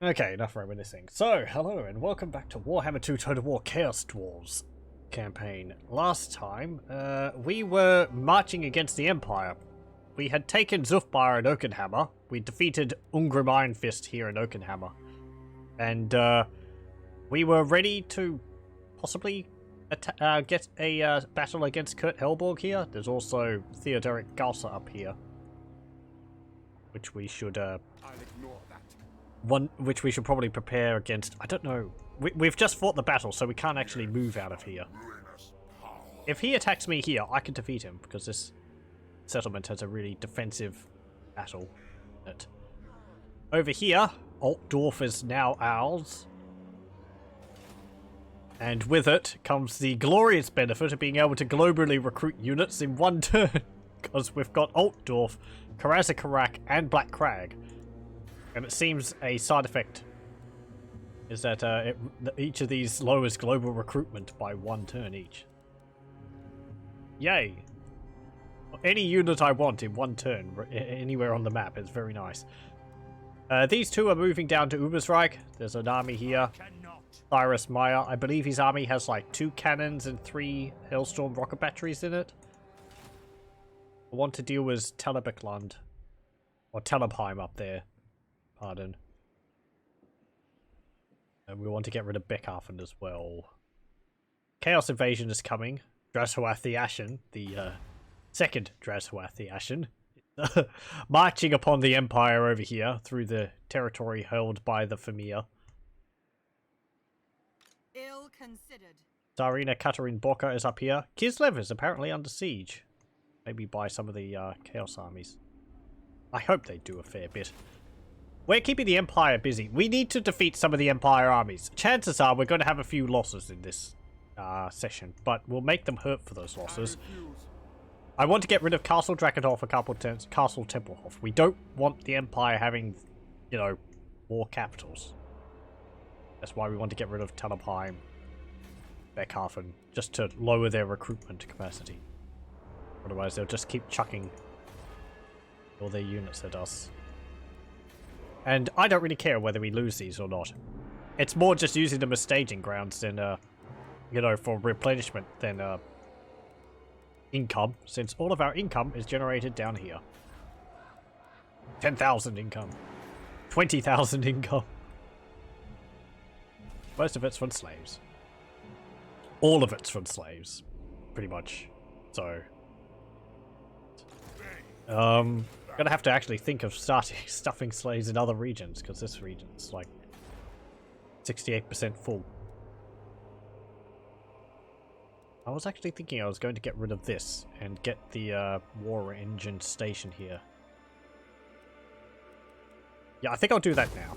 Okay, enough reminiscing. So, hello and welcome back to Warhammer 2 Total War Chaos Dwarfs campaign. Last time, we were marching against the Empire. We had taken Zufbar and Oakenhammer. We defeated Ungrim Ironfist here in Oakenhammer. And, we were ready to possibly get a battle against Kurt Helborg here. There's also Theodoric Galsa up here. Which we should, I'll ignore that. which we should probably prepare against. I don't know. We've just fought the battle, so we can't actually move out of here. If he attacks me here, I can defeat him, because this settlement has a really defensive battle in it. Over here, Dwarf is now ours. And with it comes the glorious benefit of being able to globally recruit units in one turn. Because we've got Dwarf, Karazakarak, and Black Crag. And it seems a side effect is that each of these lowers global recruitment by one turn each. Yay! Any unit I want in one turn, anywhere on the map, is very nice. These two are moving down to Ubersreich. There's an army here. Cyrus Meyer. I believe his army has like 2 cannons and 3 Hailstorm rocket batteries in it. I want to deal with Talabheim, or Talabheim up there. Pardon. And we want to get rid of Bechafen as well. Chaos Invasion is coming. Drashoath the Ashen, the second Drashoath the Ashen, marching upon the Empire over here through the territory held by the Famir. Ill considered. Tsarina Katarine Boka is up here. Kislev is apparently under siege. Maybe by some of the Chaos armies. I hope they do a fair bit. We're keeping the Empire busy. We need to defeat some of the Empire armies. Chances are we're going to have a few losses in this session, but we'll make them hurt for those losses. I want to get rid of Castle Drakenhof and Castle Tempelhof. We don't want the Empire having, you know, war capitals. That's why we want to get rid of Talabheim, Bechafen, just to lower their recruitment capacity. Otherwise they'll just keep chucking all their units at us. And I don't really care whether we lose these or not. It's more just using them as staging grounds than, you know, for replenishment than, income, since all of our income is generated down here. 10,000 income. 20,000 income. Most of it's from slaves. All of it's from slaves. Pretty much. So. Gonna have to actually think of stuffing slaves in other regions, because this region's like 68% full. I was actually thinking I was going to get rid of this and get the war engine station here. Yeah, I think I'll do that now.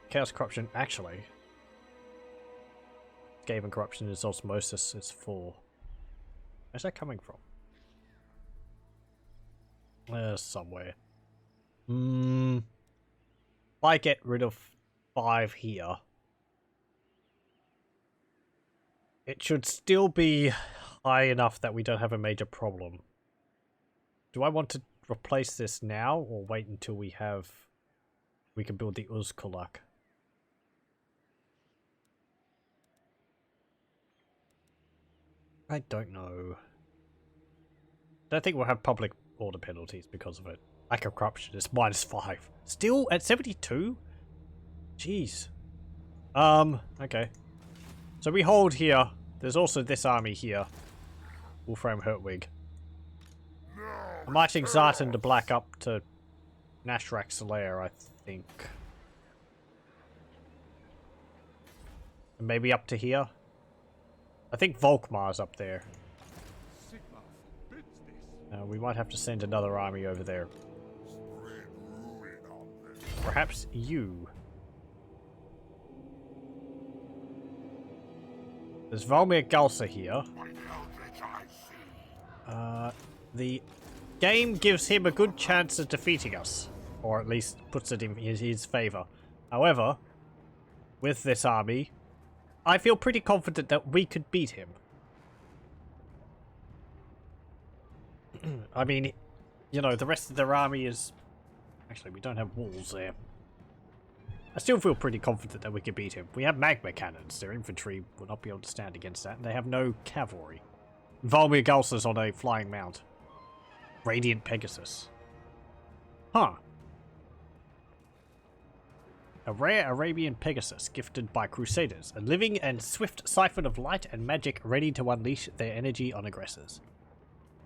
Chaos Corruption, actually. Skaven Corruption is Osmosis is 4. Where's that coming from? Somewhere. If I get rid of 5 here, it should still be high enough that we don't have a major problem. Do I want to replace this now, or wait until we can build the Uzkulak? I don't know. I don't think we'll have public order penalties because of it. Lack of corruption is -5. Still at 72? Jeez. Okay. So we hold here. There's also this army here. Wolfram Hertwig. I'm marching Zartan the Black up to Nashrak Slayer, I think. And maybe up to here. I think Volkmar's up there. We might have to send another army over there. Perhaps you. There's Valmir Galsa here. The game gives him a good chance of defeating us. Or at least puts it in his favor. However, with this army, I feel pretty confident that we could beat him. I mean, you know, the rest of their army is Actually, we don't have walls there. I still feel pretty confident that we could beat him. We have magma cannons. Their infantry will not be able to stand against that. And they have no cavalry. Volmir Galsus on a flying mount. Radiant Pegasus. Huh. A rare Arabian Pegasus gifted by Crusaders. A living and swift siphon of light and magic ready to unleash their energy on aggressors.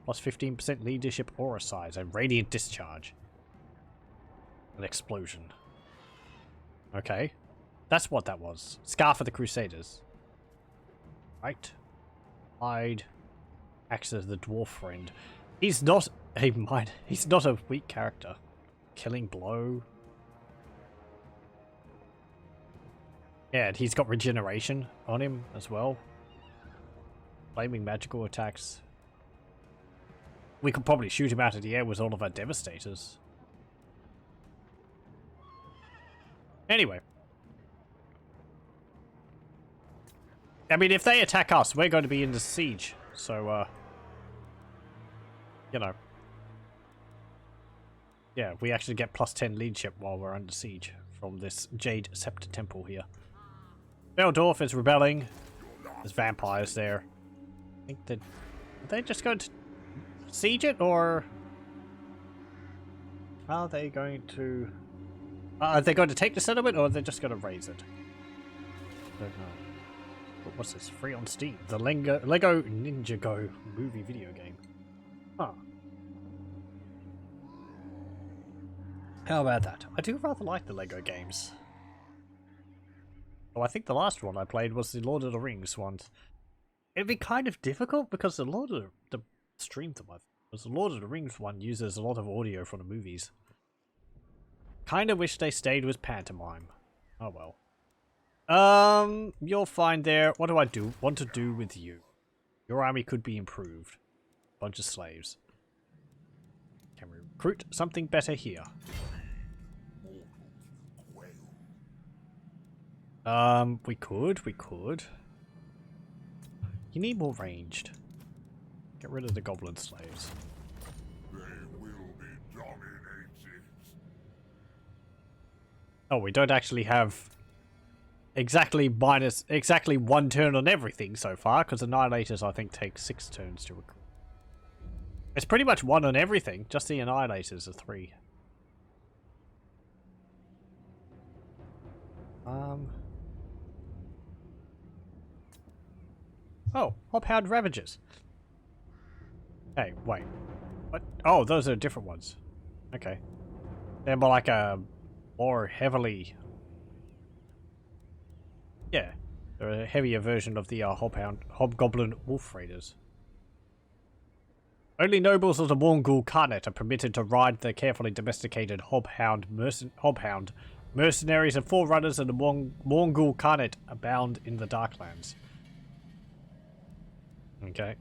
Plus 15% leadership aura size and radiant discharge. An explosion. Okay. That's what that was. Scarf of the Crusaders. Right. Hide. Acts as the dwarf friend. He's not a he's not a weak character. Killing blow. Yeah, and he's got regeneration on him as well. Flaming magical attacks. We could probably shoot him out of the air with all of our devastators. Anyway. I mean, if they attack us, we're going to be in the siege. So, you know. Yeah, we actually get plus 10 leadership while we're under siege from this Jade Scepter Temple here. Beldorf is rebelling. There's vampires there. I think that... Are they just going to siege it, or... Are they going to... Are they going to take the settlement, or are they just going to raise it? I don't know. But what's this? Free on Steam. The Lego Ninjago movie video game. Huh. How about that? I do rather like the Lego games. Oh, I think the last one I played was the Lord of the Rings one. It'd be kind of difficult because the Lord of the streamed them. Because the Lord of the Rings one uses a lot of audio from the movies. Kind of wish they stayed with pantomime. Oh well. You'll find there. What do I want to do with you? Your army could be improved. Bunch of slaves. Can we recruit something better here? We could. You need more ranged. Get rid of the goblin slaves. They will be dominated. Oh, we don't actually have exactly one turn on everything so far, because Annihilators, I think, take 6 turns to recruit. It's pretty much 1 on everything, just the Annihilators are 3. Oh, Hobhound Ravagers. Hey, wait. What? Oh, those are different ones. Okay. They're more like a more heavily... Yeah. They're a heavier version of the Hobgoblin Wolf Raiders. Only nobles of the Morgul Khanate are permitted to ride the carefully domesticated Hobhound mercenaries and forerunners of the Morgul Khanate abound in the Darklands. Okay.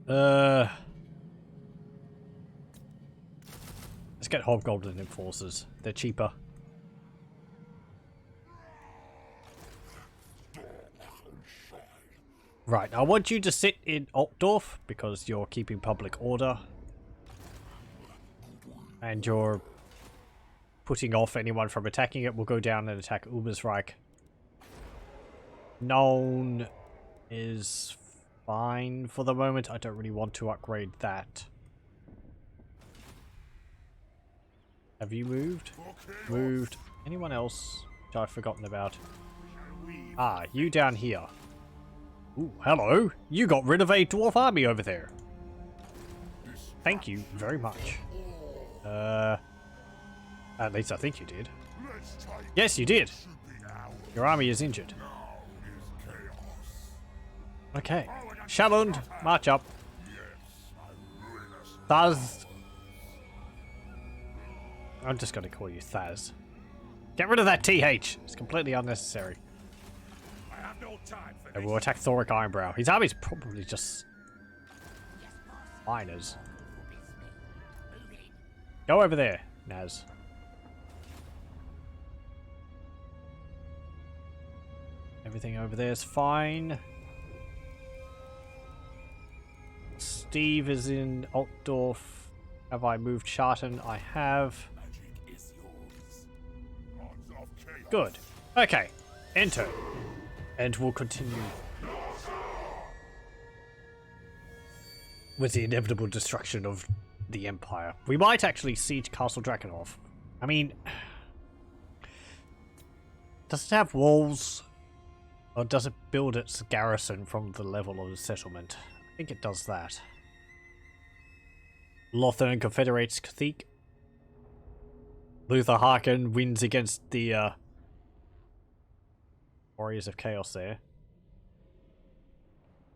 Let's get Hobgoblin Enforcers. They're cheaper. Right, I want you to sit in Altdorf because you're keeping public order. And you're putting off anyone from attacking it. We'll go down and attack Ubersreich. Known is fine for the moment. I don't really want to upgrade that. Have you moved? Moved. Anyone else which I've forgotten about? Ah, you down here. Ooh, hello. You got rid of a dwarf army over there. Thank you very much. At least I think you did. Yes, you did. Your army is injured. Okay. Shalund, march up. Thaz. I'm just going to call you Thaz. Get rid of that TH. It's completely unnecessary. I have no time for And we'll attack Thoric Ironbrow. His army's probably just miners. Go over there, Naz. Everything over there is fine. Steve is in Altdorf. Have I moved Sharton? I have. Magic is yours. Gods of chaos. Good. Okay. Enter. And we'll continue with the inevitable destruction of the Empire. We might actually siege Castle Drakenhof. I mean, does it have walls? Or does it build its garrison from the level of the settlement? I think it does that. Lothern confederates Kathik. Luther Harkin wins against the Warriors of Chaos there.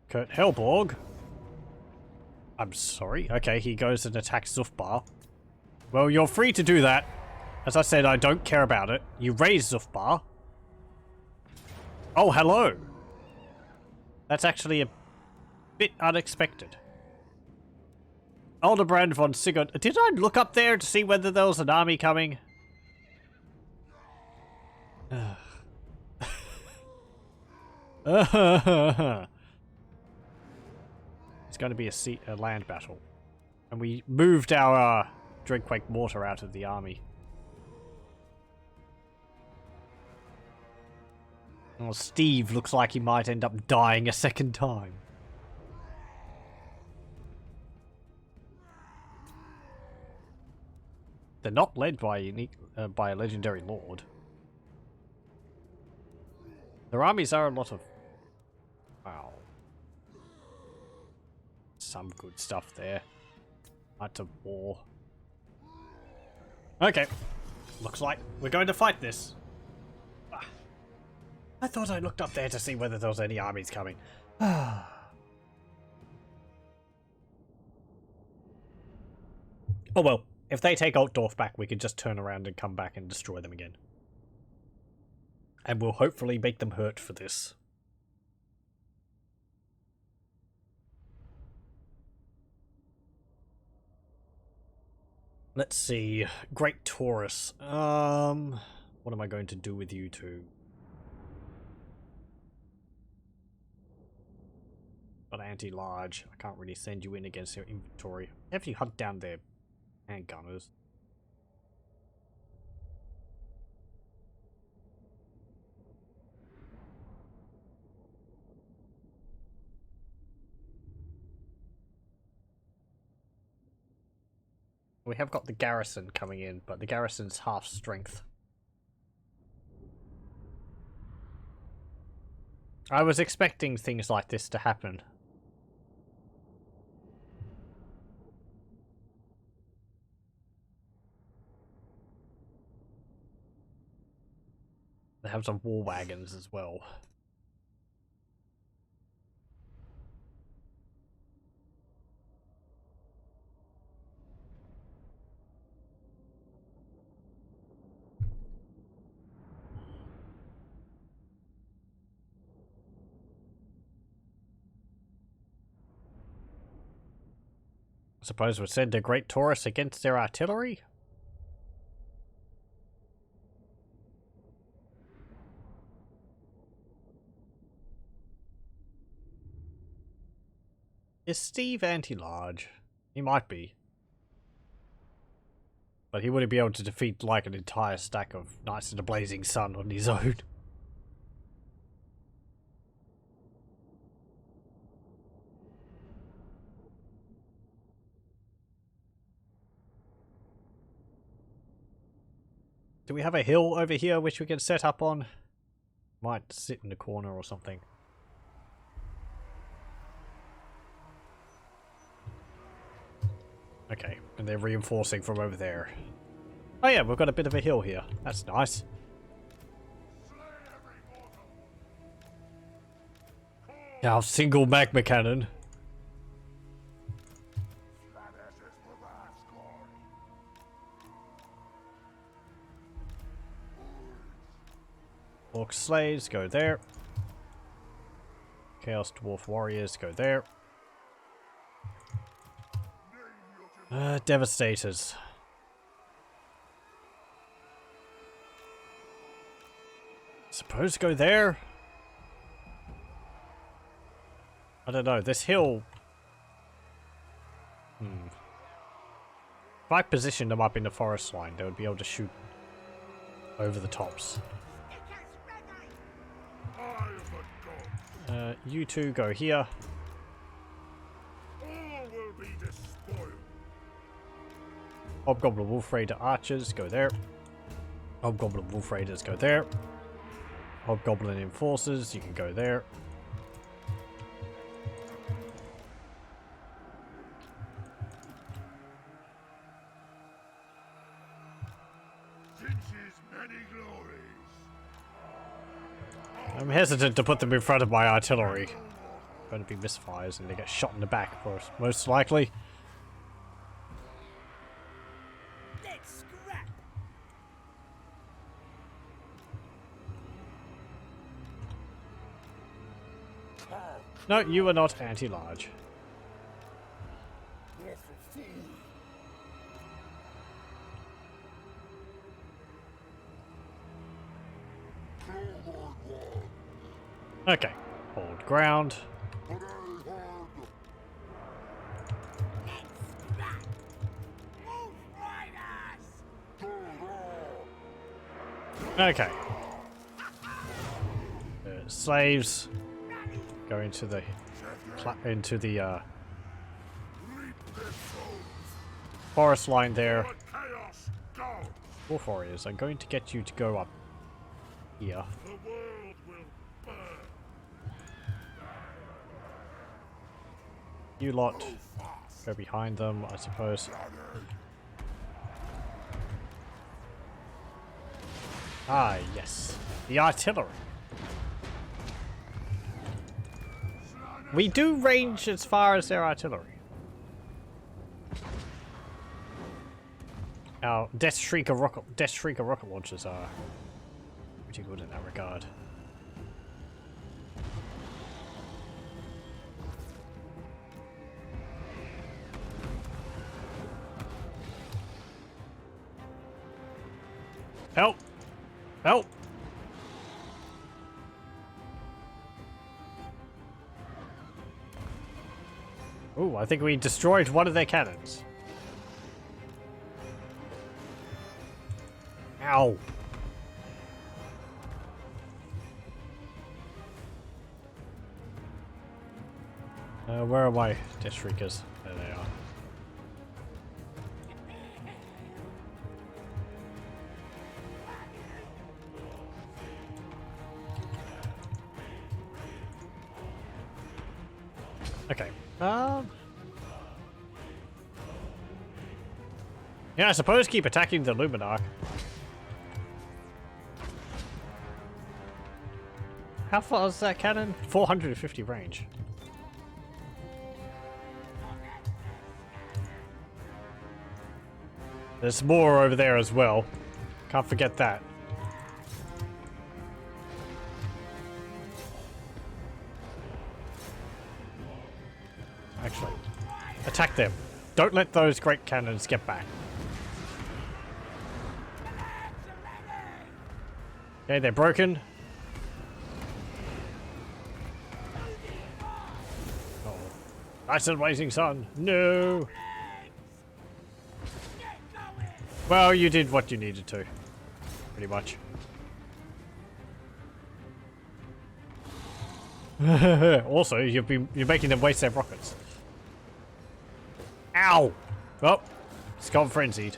Kurt Helborg. I'm sorry. Okay, he goes and attacks Zufbar. Well, you're free to do that. As I said, I don't care about it. You raise Zufbar. Oh, hello. That's actually a bit unexpected. Aldebrand von Sigurd. Did I look up there to see whether there was an army coming? It's going to be a land battle. And we moved our Dreadquake mortar out of the army. Well, Steve looks like he might end up dying a second time. They're not led by a legendary lord. Their armies are a lot of... Wow. Some good stuff there. Knights of War. Okay. Looks like we're going to fight this. Ah. I thought I looked up there to see whether there was any armies coming. Oh well. If they take Altdorf back, we can just turn around and come back and destroy them again. And we'll hopefully make them hurt for this. Let's see. Great Taurus. What am I going to do with you two? Got anti-large. I can't really send you in against their inventory. Have you hunt down their handgunners? We have got the garrison coming in, but the garrison's half strength. I was expecting things like this to happen. They have some war wagons as well. I suppose we'll send a Great Taurus against their artillery? Is Steve anti-large? He might be. But he wouldn't be able to defeat like an entire stack of Knights of the Blazing Sun on his own. Do we have a hill over here which we can set up on? Might sit in the corner or something. Okay, and they're reinforcing from over there. Oh yeah, we've got a bit of a hill here. That's nice. Our single magma cannon. Orc slaves go there. Chaos Dwarf warriors go there. Devastators. Suppose go there? I don't know. This hill... If I positioned them up in the forest line, they would be able to shoot over the tops. You two go here. All will be despoiled. Hobgoblin Wolf Raider archers go there. Hobgoblin Wolf Raiders go there. Hobgoblin Enforcers, you can go there. Since's many glories. I'm hesitant to put them in front of my artillery. Going to be misfires and they get shot in the back, of course, most likely. Let's scrap. No, you are not anti-large. Okay, hold ground. Okay. Slaves go into the forest line there. Chaos Dwarf. Wolf warriors, I'm going to get you to go up here. The world will burn. You lot go behind them, I suppose. Ah, yes. The artillery. We do range as far as their artillery. Our Death Shrieker rocket launchers are pretty good in that regard. Help! Help! Ooh, I think we destroyed one of their cannons. Ow! Where are my Death Shriekers? There they are. Okay. Yeah, I suppose keep attacking the Luminarch. How far is that cannon? 450 range. There's more over there as well. Can't forget that. Actually, attack them. Don't let those great cannons get back. Okay, they're broken. Oh, nice and blazing sun. No. Well, you did what you needed to, pretty much. Also, you're making them waste their rockets. Ow! Well, it's gone frenzied.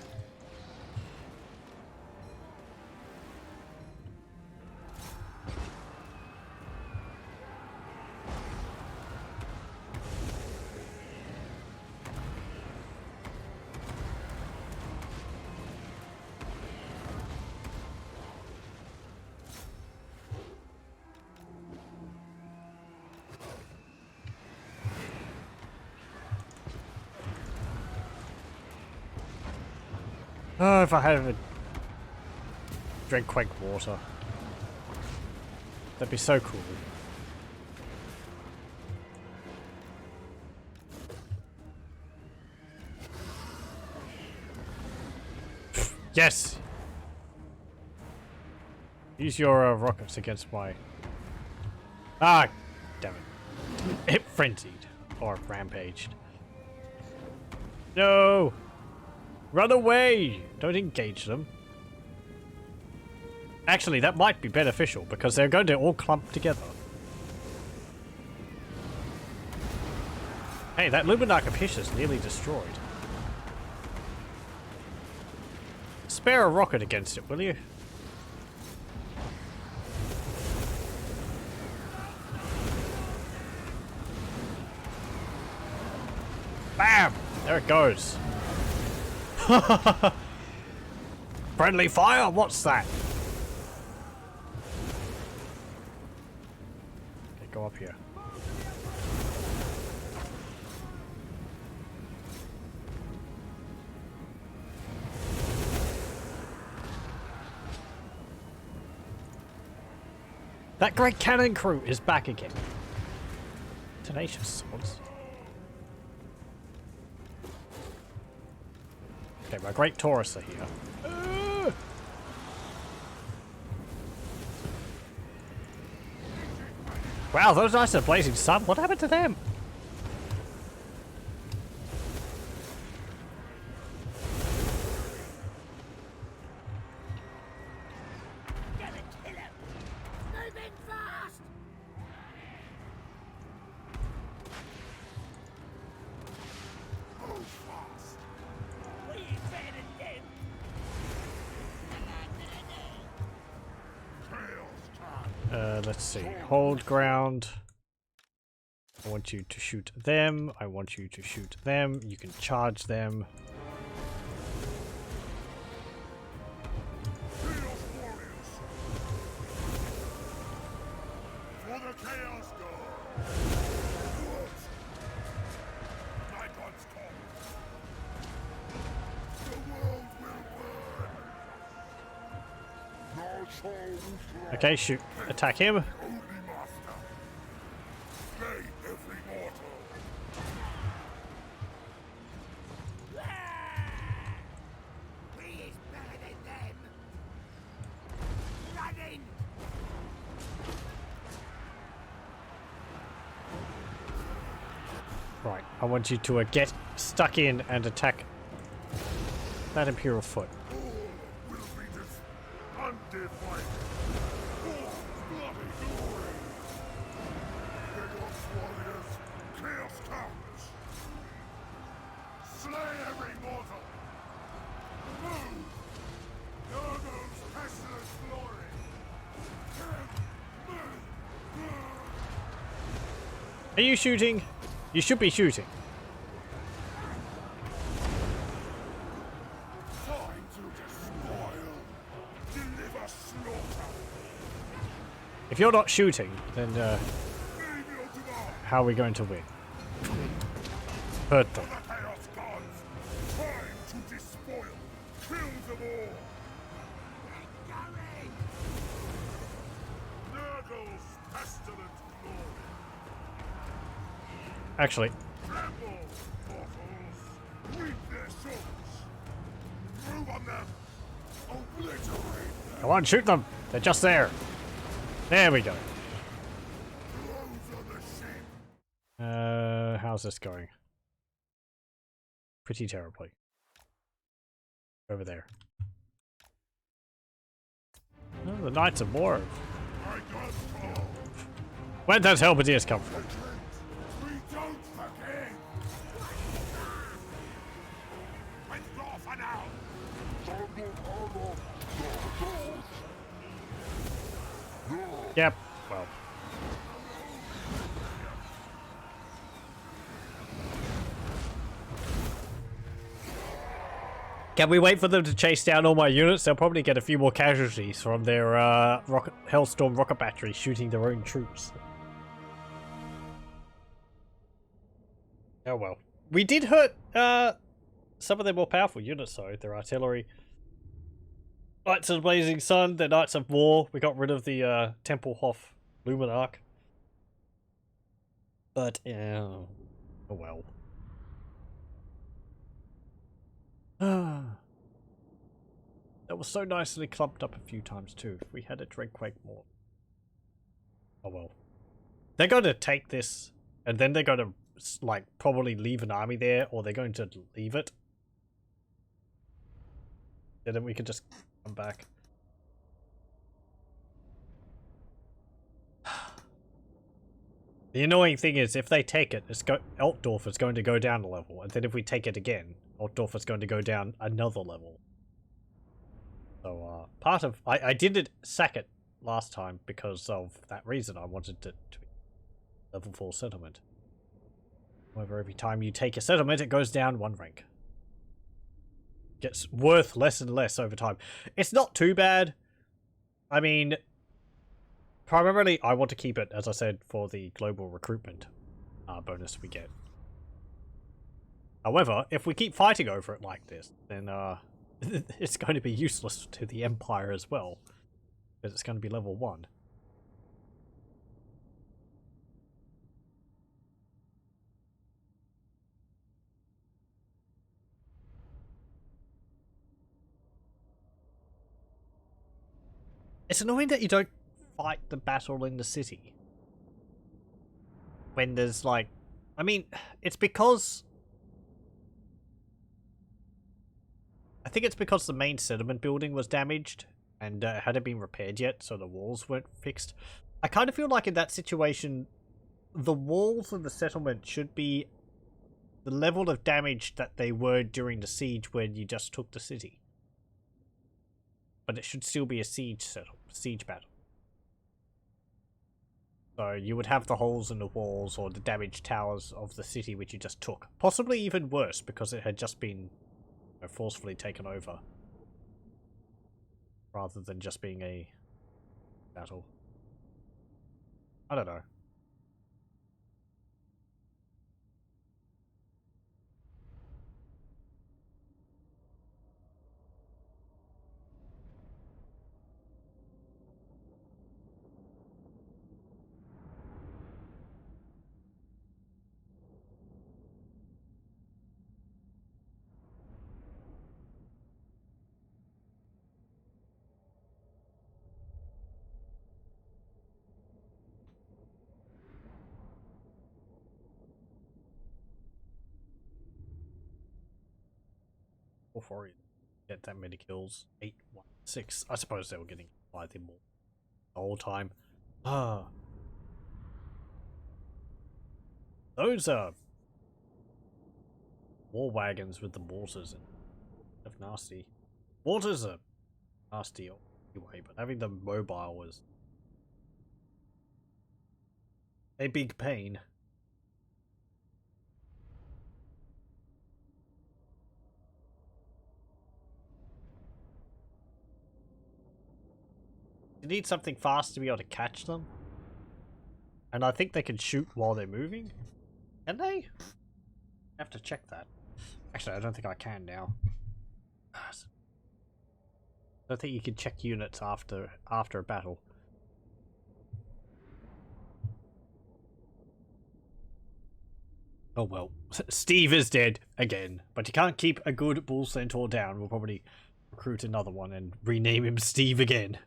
Oh, if I had a drink quake water. That'd be so cool. Yes! Use your rockets against my... Ah! Damn it. It frenzied. Or rampaged. No! Run away! Don't engage them. Actually, that might be beneficial because they're going to all clump together. Hey, that Luminarch of Hish is nearly destroyed. Spare a rocket against it, will you? Bam! There it goes. Friendly fire? What's that? Okay, go up here. That great cannon crew is back again. Tenacious swords. Okay, my great Taurus are here. Wow, those Knights of Blazing Sun, what happened to them? Let's see. Hold ground. I want you to shoot them. I want you to shoot them. You can charge them. For the Chaos Dwarf! My God's call! The world will burn! No soul will Okay, shoot. Attack him. only master! Slay every mortal! He is better than them. Running. Right, I want you to get stuck in and attack that Imperial foot. All will be this undivided! All bloody glory! Chaos warriors, chaos comes! Slay every mortal! Move! Nurgle's pestilent glory! Are you shooting? You should be shooting. Time to despoil! Deliver slaughter! If you're not shooting, then Leave your demand! how are we going to win? Hurt them. The Chaos Gods! Time to despoil! Kill them all! Going. Nurgle's pestilent glory! Actually, Tremble, mortals! Reap their souls! Move on them! Obliterate them! come on, shoot them. They're just there. There we go. Close on the ship! How's this going? Pretty terribly. Over there. Oh, the Knights of Dwarf. My God's call! Where'd those halberdiers come from? We don't forget! Withdraw for now! Yep, well. Can we wait for them to chase down all my units? They'll probably get a few more casualties from their Hellstorm rocket batteries shooting their own troops. Oh well. We did hurt some of their more powerful units though, their artillery. Knights of the Blazing Sun, their Knights of War. We got rid of the Templehof Luminarch. But, oh well. That was so nicely clumped up a few times too. If we had a Dreadquake more. Oh well. They're going to take this, and then they're going to, like, probably leave an army there, or they're going to leave it. Yeah, then we could just come back. The annoying thing is, if they take it, Altdorf is going to go down a level, and then if we take it again, Altdorf is going to go down another level. So, part of... I didn't sack it last time because of that reason. I wanted it to be level 4 settlement. However, every time you take a settlement, it goes down 1 rank. Gets worth less and less over time. It's not too bad. I mean... Primarily, I want to keep it, as I said, for the global recruitment bonus we get. However, if we keep fighting over it like this, then it's going to be useless to the Empire as well. Because it's going to be level 1. It's annoying that you don't fight the battle in the city. When there's like... I mean, it's because... I think it's because the main settlement building was damaged and hadn't been repaired yet, so the walls weren't fixed. I kind of feel like in that situation, the walls of the settlement should be the level of damage that they were during the siege when you just took the city. But it should still be a siege battle. So you would have the holes in the walls or the damaged towers of the city which you just took. Possibly even worse because it had just been forcefully taken over. Rather than just being a battle. I don't know. Before you get that many kills. 8, 1, 6. I suppose they were getting slightly more the whole time. Ah. Those are war wagons with the mortars and kind of nasty. Mortars are nasty anyway, but having them mobile was a big pain. You need something fast to be able to catch them. And I think they can shoot while they're moving. Can they? I have to check that. Actually, I don't think I can now. I don't think you can check units after a battle. Oh well. Steve is dead again. But you can't keep a good bull centaur down. We'll probably recruit another one and rename him Steve again.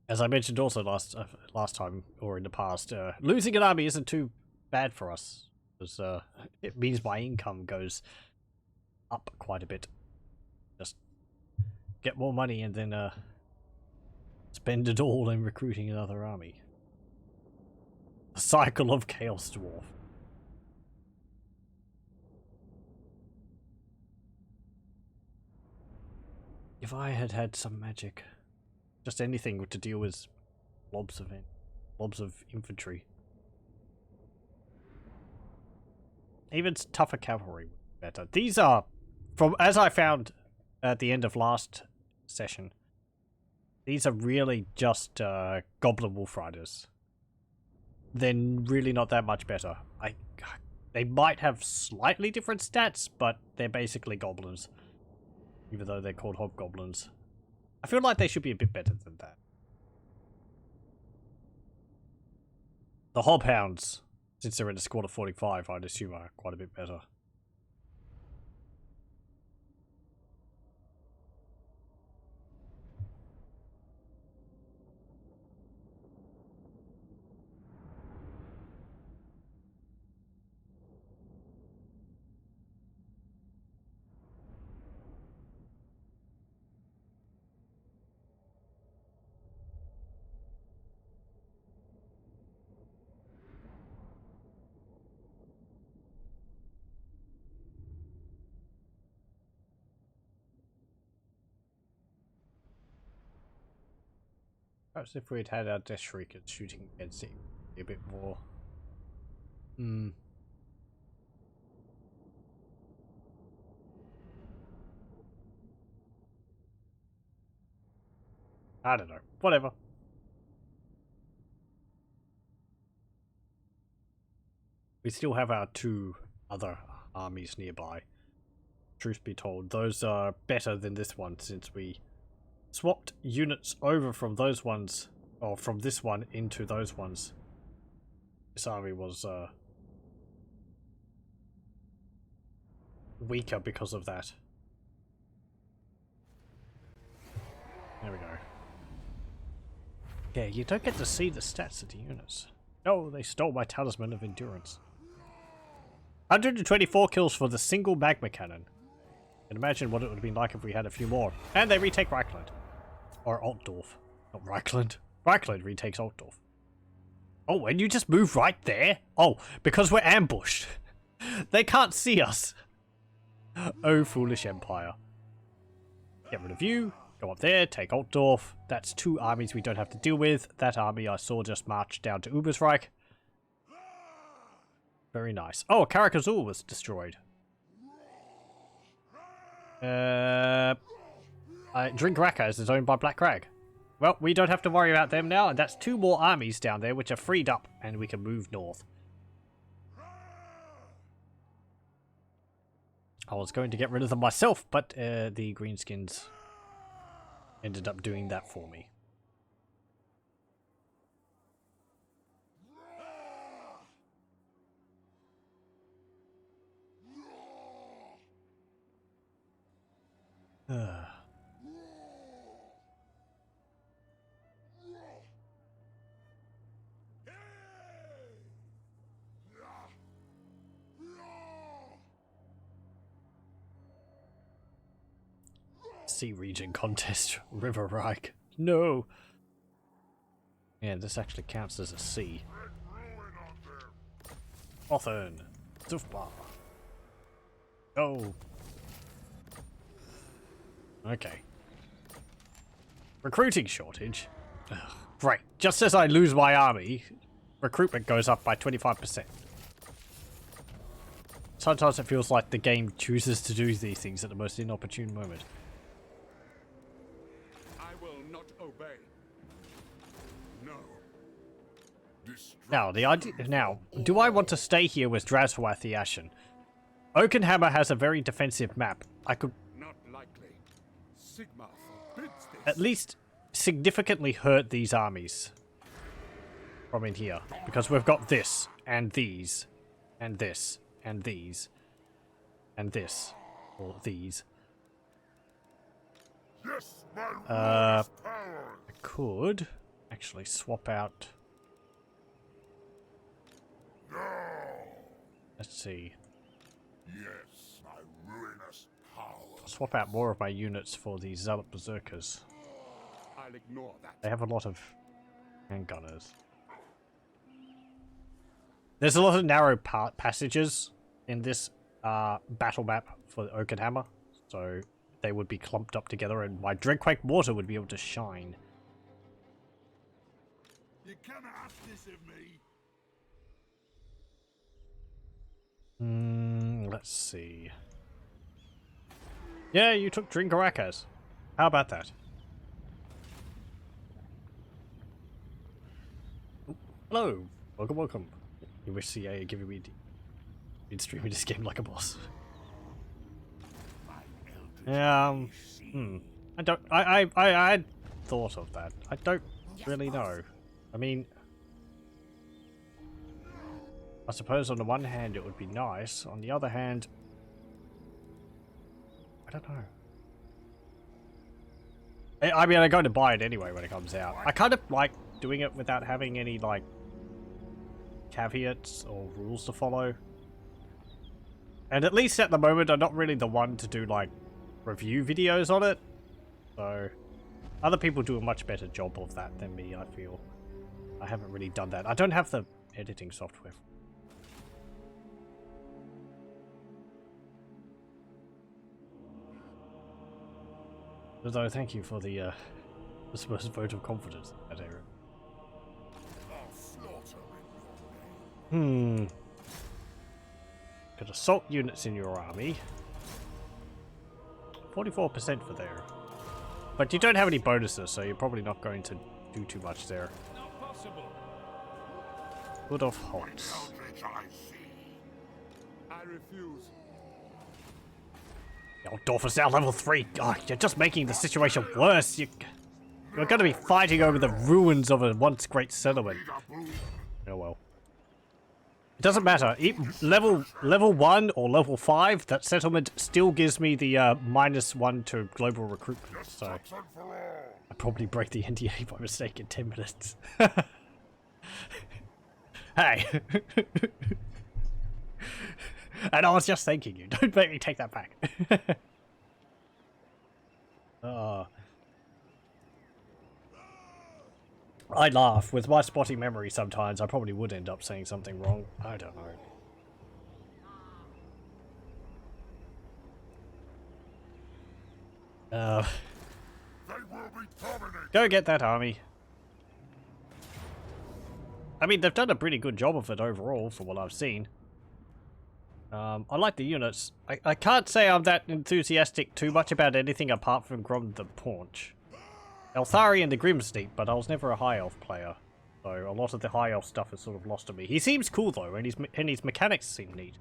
As I mentioned also last time, or in the past, losing an army isn't too bad for us. Because it means my income goes up quite a bit. Just get more money and then spend it all in recruiting another army. The cycle of Chaos Dwarf. If I had had some magic, just anything to deal with blobs of infantry. Even tougher cavalry would be better. These are, from as I found at the end of last session, these are really just Goblin Wolf Riders. They're really not that much better. They might have slightly different stats, but they're basically goblins. Even though they're called hobgoblins. I feel like they should be a bit better than that. The hobhounds, since they're in a squad of 45, I'd assume are quite a bit better. Perhaps if we'd had our Death Shriekers shooting against it, it'd be a bit more. I don't know. Whatever. We still have our 2 other armies nearby. Truth be told, those are better than this one since we swapped units over from those ones, or from this one into those ones. This army was weaker because of that. There we go. Yeah, you don't get to see the stats of the units. No, they stole my Talisman of Endurance. 124 kills for the single magma cannon. You can imagine what it would have been like if we had a few more. And they retake Reichland. Or Altdorf. Not Reichland. Reichland retakes Altdorf. Oh, and you just move right there? Oh, because we're ambushed. They can't see us. Oh, foolish Empire. Get rid of you. Go up there, take Altdorf. That's 2 armies we don't have to deal with. That army I saw just march down to Ubersreich. Very nice. Oh, Karakazul was destroyed. Drinkraka is owned by Black Crag. Well, we don't have to worry about them now, and that's 2 more armies down there which are freed up, and we can move north. I was going to get rid of them myself, but the Greenskins ended up doing that for me. Sea region contest, River Reich. No. Yeah, this actually counts as a sea. OvN Lost. Oh. Okay. Recruiting shortage. Ugh. Right. Just as I lose my army, recruitment goes up by 25%. Sometimes it feels like the game chooses to do these things at the most inopportune moment. Now, the idea. Now, do I want to stay here with Draswath the Ashen? Oakenhammer has a very defensive map. I could Not likely. Sigma forbids this. at least significantly hurt these armies from in here, because we've got this and these and this and these and this, or these. Yes, my I power. could actually swap out. No. Let's see. Yes, my ruinous power. Swap out more of my units for the Zealot Berserkers. I'll ignore that. They have a lot of handgunners. There's a lot of narrow passages in this battle map for the Oakenhammer, so they would be clumped up together, and my Dreadquake Mortar would be able to shine. You cannot ask this of me. Let's see. Yeah, you took Drinkarakas. How about that? Oh, hello. Welcome, welcome. You wish CA giving me been streaming this game like a boss. I don't. I had thought of that. I don't really know. I mean, I suppose on the one hand it would be nice. On the other hand, I don't know. I mean, I'm going to buy it anyway when it comes out. I kind of like doing it without having any, like, caveats or rules to follow. And at least at the moment, I'm not really the one to do, like, review videos on it. So, other people do a much better job of that than me, I feel. I haven't really done that. I don't have the editing software. Although, thank you for the I suppose vote of confidence in that area. I'll slaughter in your name. Got assault units in your army. 44% for there. But you don't have any bonuses, so you're probably not going to do too much there. Not possible. Good of Hots. Eldritch I see. I refuse. Your Dwarf is now level 3. Oh, you're just making the situation worse. You're going to be fighting over the ruins of a once great settlement. Oh well. It doesn't matter. Level 1 or level 5, that settlement still gives me the -1 to global recruitment. So I probably break the NDA by mistake in 10 minutes. Hey. And I was just thanking you. Don't make me take that back. I laugh. With my spotty memory sometimes, I probably would end up saying something wrong. I don't know. They will be dominated. Go get that army. I mean, they've done a pretty good job of it overall, from what I've seen. I like the units. I can't say I'm that enthusiastic too much about anything apart from Grom the Paunch. Elthari and the Grim's neat, but I was never a High Elf player. So a lot of the High Elf stuff is sort of lost to me. He seems cool though, and his mechanics seem neat.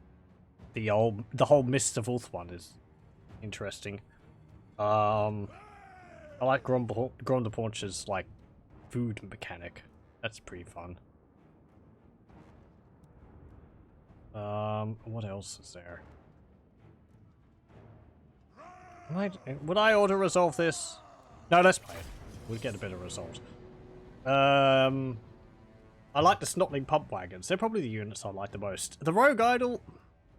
The whole Mists of Ulth one is interesting. I like Grom the Paunch's like food mechanic. That's pretty fun. What else is there? Would I auto-resolve this? No, let's play it. We'll get a better result. I like the Snotling Pump Wagons. They're probably the units I like the most. The Rogue Idol,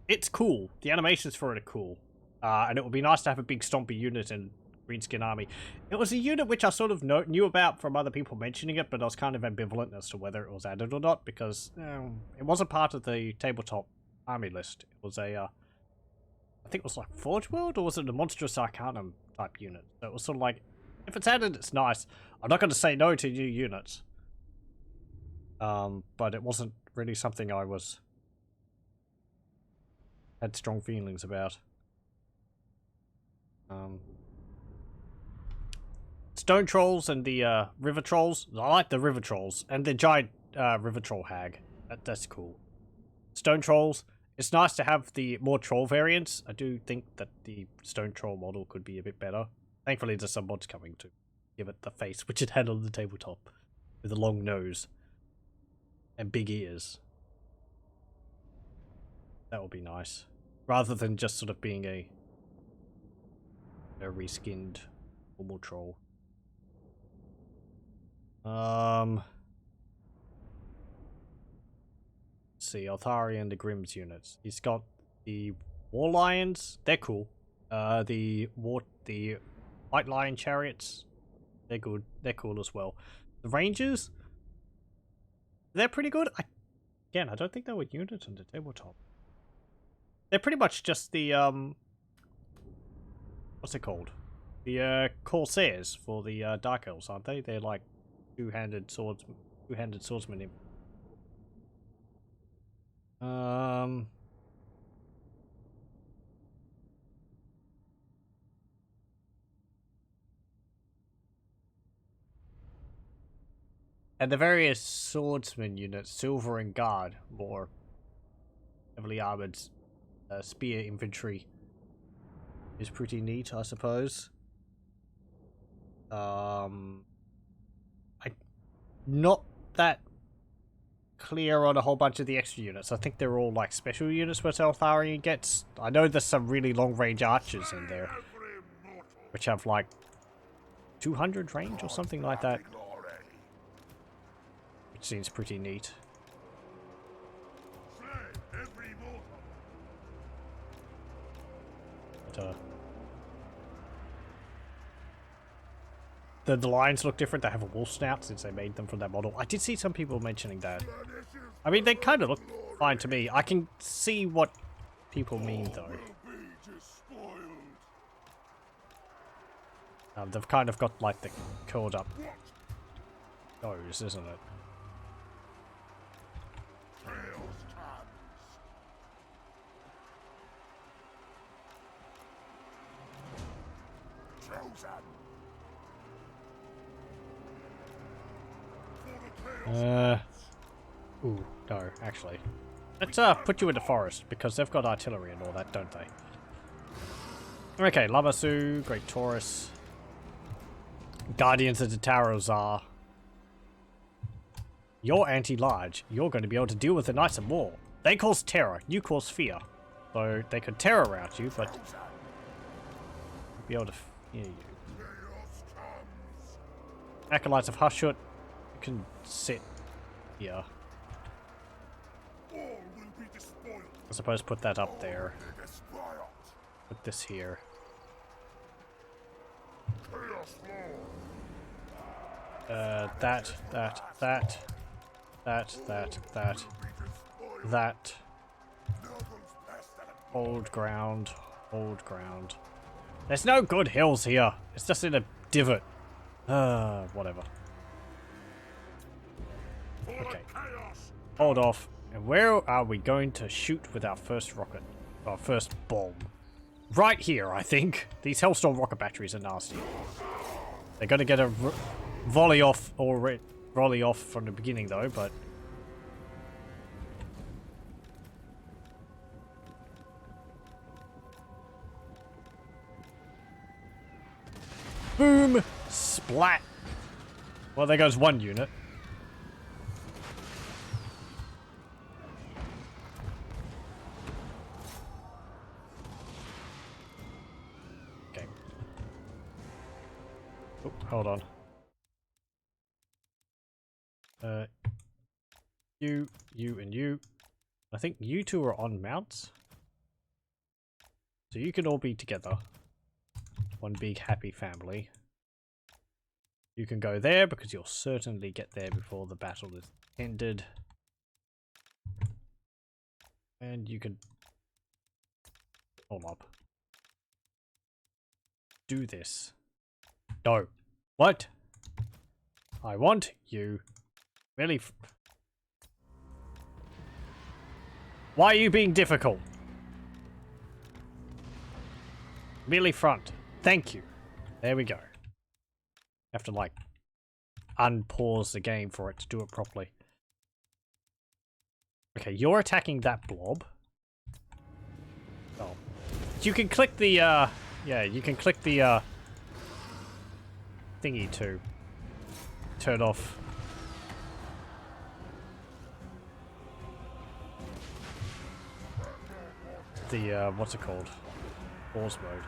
it's cool. The animations for it are cool. And it would be nice to have a big stompy unit in Greenskin Army. It was a unit which I sort of knew about from other people mentioning it, but I was kind of ambivalent as to whether it was added or not, because it wasn't part of the tabletop army list. It was a, I think it was like Forge World, or was it a Monstrous Arcanum type unit? So it was sort of like, if it's added, it's nice. I'm not going to say no to new units. But it wasn't really something I had strong feelings about. Stone Trolls and the River Trolls. I like the River Trolls. And the giant River Troll Hag. That's cool. Stone Trolls. It's nice to have the more troll variants. I do think that the Stone Troll model could be a bit better. Thankfully, there's some mods coming to give it the face which it had on the tabletop. With a long nose. And big ears. That would be nice. Rather than just sort of being a reskinned normal troll. Let's see, Althari and the Grimm's units. He's got the War Lions, they're cool. The White Lion Chariots, they're good. They're cool as well. The Rangers, they're pretty good. Again, I don't think they were units in the tabletop. They're pretty much just the what's it called? The Corsairs for the Dark Elves, aren't they? They're like two-handed swordsmen. And the various swordsman units, Silver and Guard, more heavily armored spear infantry, is pretty neat, I suppose. I'm not that clear on a whole bunch of the extra units. I think they're all like special units what Eltharion gets. I know there's some really long range archers in there, which have like 200 range or something like that. Which seems pretty neat. But, the lions look different. They have a wolf snout since they made them from that model. I did see some people mentioning that. I mean, they kind of look fine to me. I can see what people mean, though. They've kind of got like the curled up nose, isn't it? Chaos comes. Chosen. For the Chaos. Ooh, no, actually. Let's put you in the forest, because they've got artillery and all that, don't they? Okay, Lamassu, Great Taurus. Guardians of the Tower of Zharr. You're anti-large. You're going to be able to deal with the Knights of War. They cause terror, you cause fear. So they could terror out you, but be able to fear you. Chaos comes. Acolytes of Hushut, you can sit here. All will be despoiled. I suppose put that up there. Despoiled. Put this here. Chaos Lord. That. Old ground. Old ground. There's no good hills here. It's just in a divot. Whatever. Okay. Hold off. And where are we going to shoot with our first rocket? Our first bomb? Right here, I think. These Hellstorm rocket batteries are nasty. They're going to get a volley off or volley off from the beginning though, but boom! Splat! Well, there goes one unit. Okay. Oh, hold on. You, and you. I think you two are on mounts. So you can all be together. One big happy family. You can go there because you'll certainly get there before the battle is ended. And you can hold up. Do this. No. What? I want you. Really? Why are you being difficult? Melee front. Thank you. There we go. Have to like unpause the game for it to do it properly. Okay, you're attacking that blob. Oh. You can click the yeah, you can click the thingy to turn off the what's it called? Pause mode.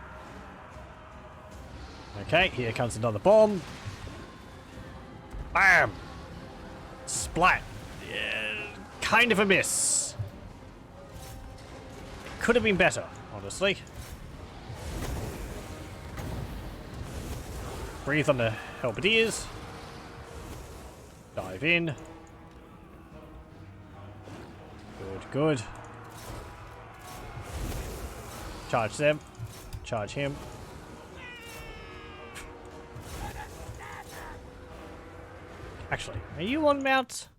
Okay, here comes another bomb. Bam! Splat. Kind of a miss. It could have been better, honestly. Breathe on the halberdiers. Dive in. Good, good. Charge them. Charge him. Actually, are you on mounts?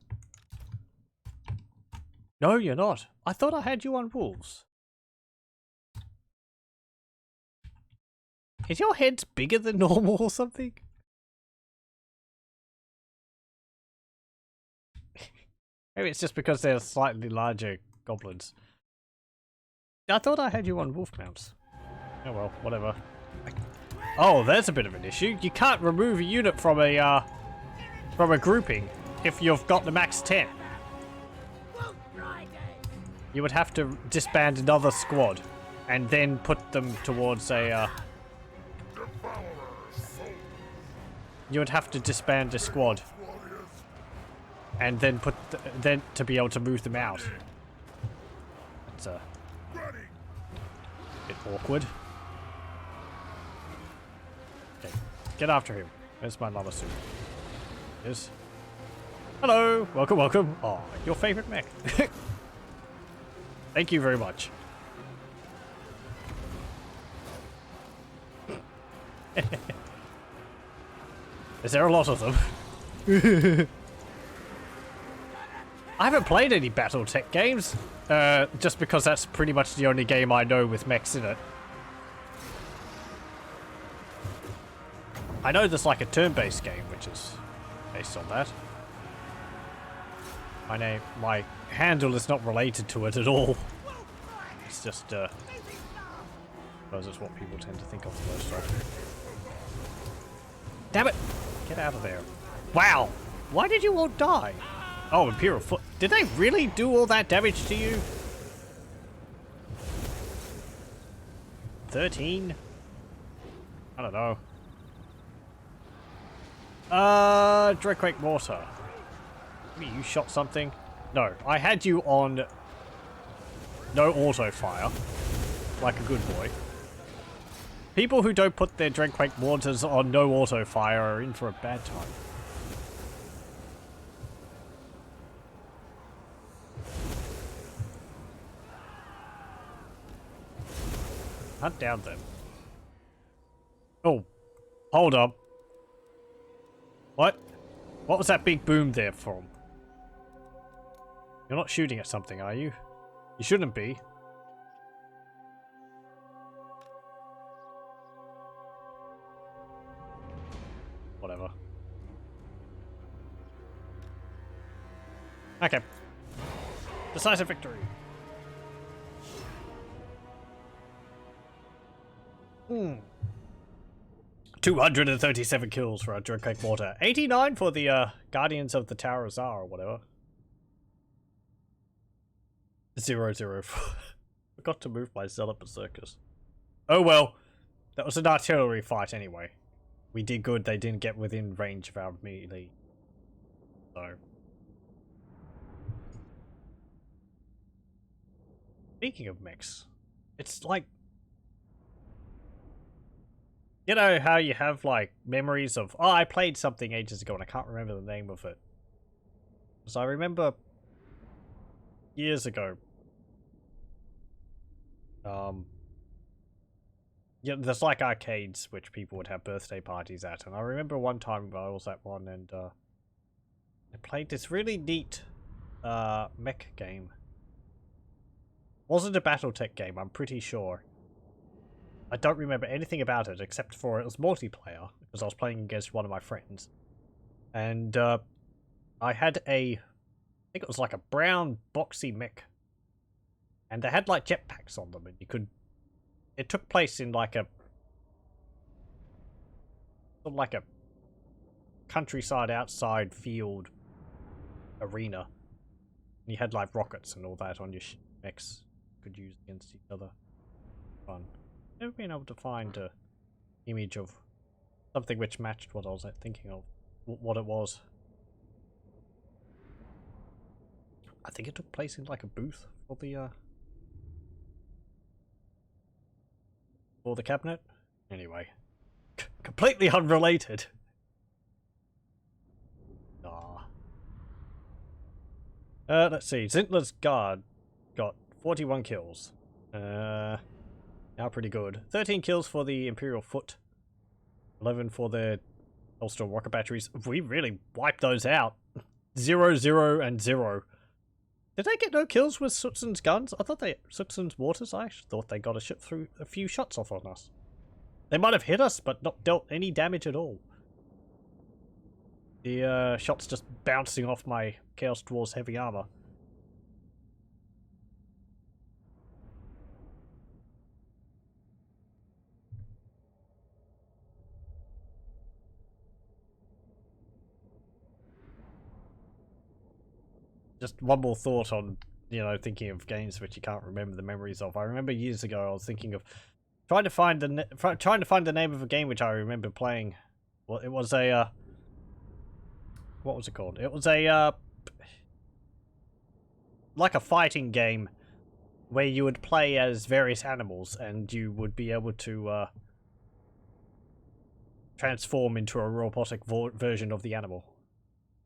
No, you're not. I thought I had you on wolves. Is your head bigger than normal or something? Maybe it's just because they're slightly larger goblins. I thought I had you on wolf mounts. Oh well, whatever. Oh, there's a bit of an issue. You can't remove a unit from a grouping if you've got the max 10. You would have to disband another squad and then put them towards a you would have to disband a squad and then put then to be able to move them out. It's a bit awkward. Okay, get after him. Where's my lava suit? Yes. Hello, welcome, welcome. Oh, your favorite mech. Thank you very much. Is there a lot of them? I haven't played any BattleTech games, just because that's pretty much the only game I know with mechs in it. I know there's like a turn-based game, which is based on that. My handle is not related to it at all. It's just, I suppose it's what people tend to think of the most of. Damn it! Get out of there. Wow! Why did you all die? Oh, Imperial Foot. Did they really do all that damage to you? 13? I don't know. Dreadquake Mortar. Maybe you shot something? No, I had you on no auto fire. Like a good boy. People who don't put their Dreadquake Mortars on no auto fire are in for a bad time. Hunt down them. Oh, hold up. What? What was that big boom there from? You're not shooting at something, are you? You shouldn't be. Whatever. Okay. Decisive victory. 237 kills for our Dreadquake Mortar. 89 for the Guardians of the Tower of Zharr or whatever. 004. Forgot to move my Zealot Berserkers. Oh well. That was an artillery fight anyway. We did good, they didn't get within range of our melee. So. Speaking of mechs, it's like, you know how you have like memories of, oh, I played something ages ago and I can't remember the name of it. So I remember years ago, yeah, there's like arcades which people would have birthday parties at, and I remember one time I was at one and I played this really neat mech game. Wasn't a BattleTech game, I'm pretty sure. I don't remember anything about it except for it was multiplayer, because I was playing against one of my friends. And I had I think it was like a brown boxy mech. And they had like jetpacks on them, and you could, it took place in like a, sort of like a countryside outside field arena. And you had like rockets and all that on your mechs you could use against each other. Fun. Never been able to find a image of something which matched what I was thinking of, what it was. I think it took place in like a booth for the cabinet. Anyway, completely unrelated. Let's see. Zintler's Guard got 41 kills. Now pretty good. 13 kills for the Imperial Foot. 11 for the Holster rocket batteries. We really wiped those out. 0, 0, and 0. Did they get no kills with Suxon's guns? I thought Suxon's mortars, I actually thought they got a few shots off on us. They might have hit us, but not dealt any damage at all. The shots just bouncing off my Chaos Dwarf's heavy armor. Just one more thought on, you know, thinking of games which you can't remember the memories of. I remember years ago I was thinking of trying to find the name of a game which I remember playing. Well, it was a what was it called? It was a like a fighting game where you would play as various animals and you would be able to transform into a robotic version of the animal.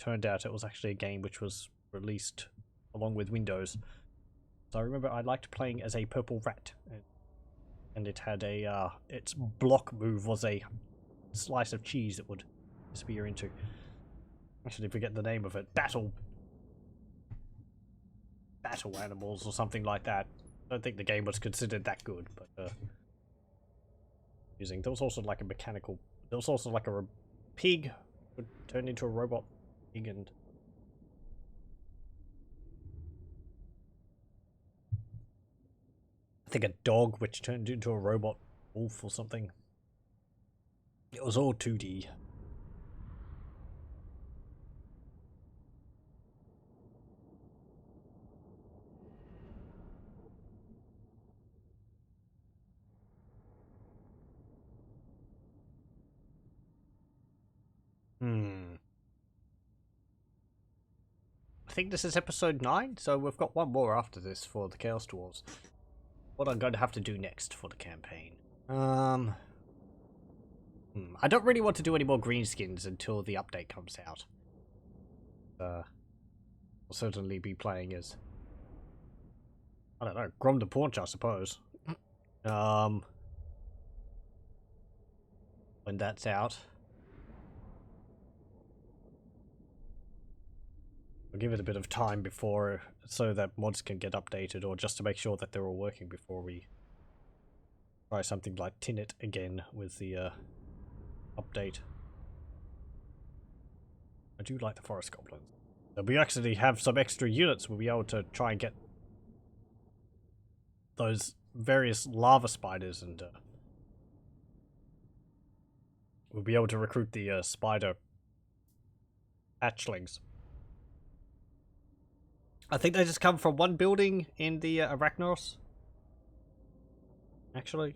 Turned out it was actually a game which was released along with Windows. So I remember I liked playing as a purple rat, and it had a its block move was a slice of cheese that would disappear into. Actually, forget the name of it. Battle animals or something like that. I don't think the game was considered that good, but using. There was also like a mechanical. There was also like a pig would turn into a robot pig, and I think a dog which turned into a robot wolf or something. It was all 2D. I think this is episode 9, so we've got one more after this for the Chaos Dwarves. What I'm going to have to do next for the campaign. I don't really want to do any more greenskins until the update comes out. I'll certainly be playing as, I don't know, Grom the Paunch, I suppose. When that's out. I'll give it a bit of time before, so that mods can get updated, or just to make sure that they're all working before we try something like Tinnet again with the update. I do like the forest goblins. So we actually have some extra units. We'll be able to try and get those various lava spiders, and we'll be able to recruit the spider hatchlings. I think they just come from one building in the Arachnos. Actually.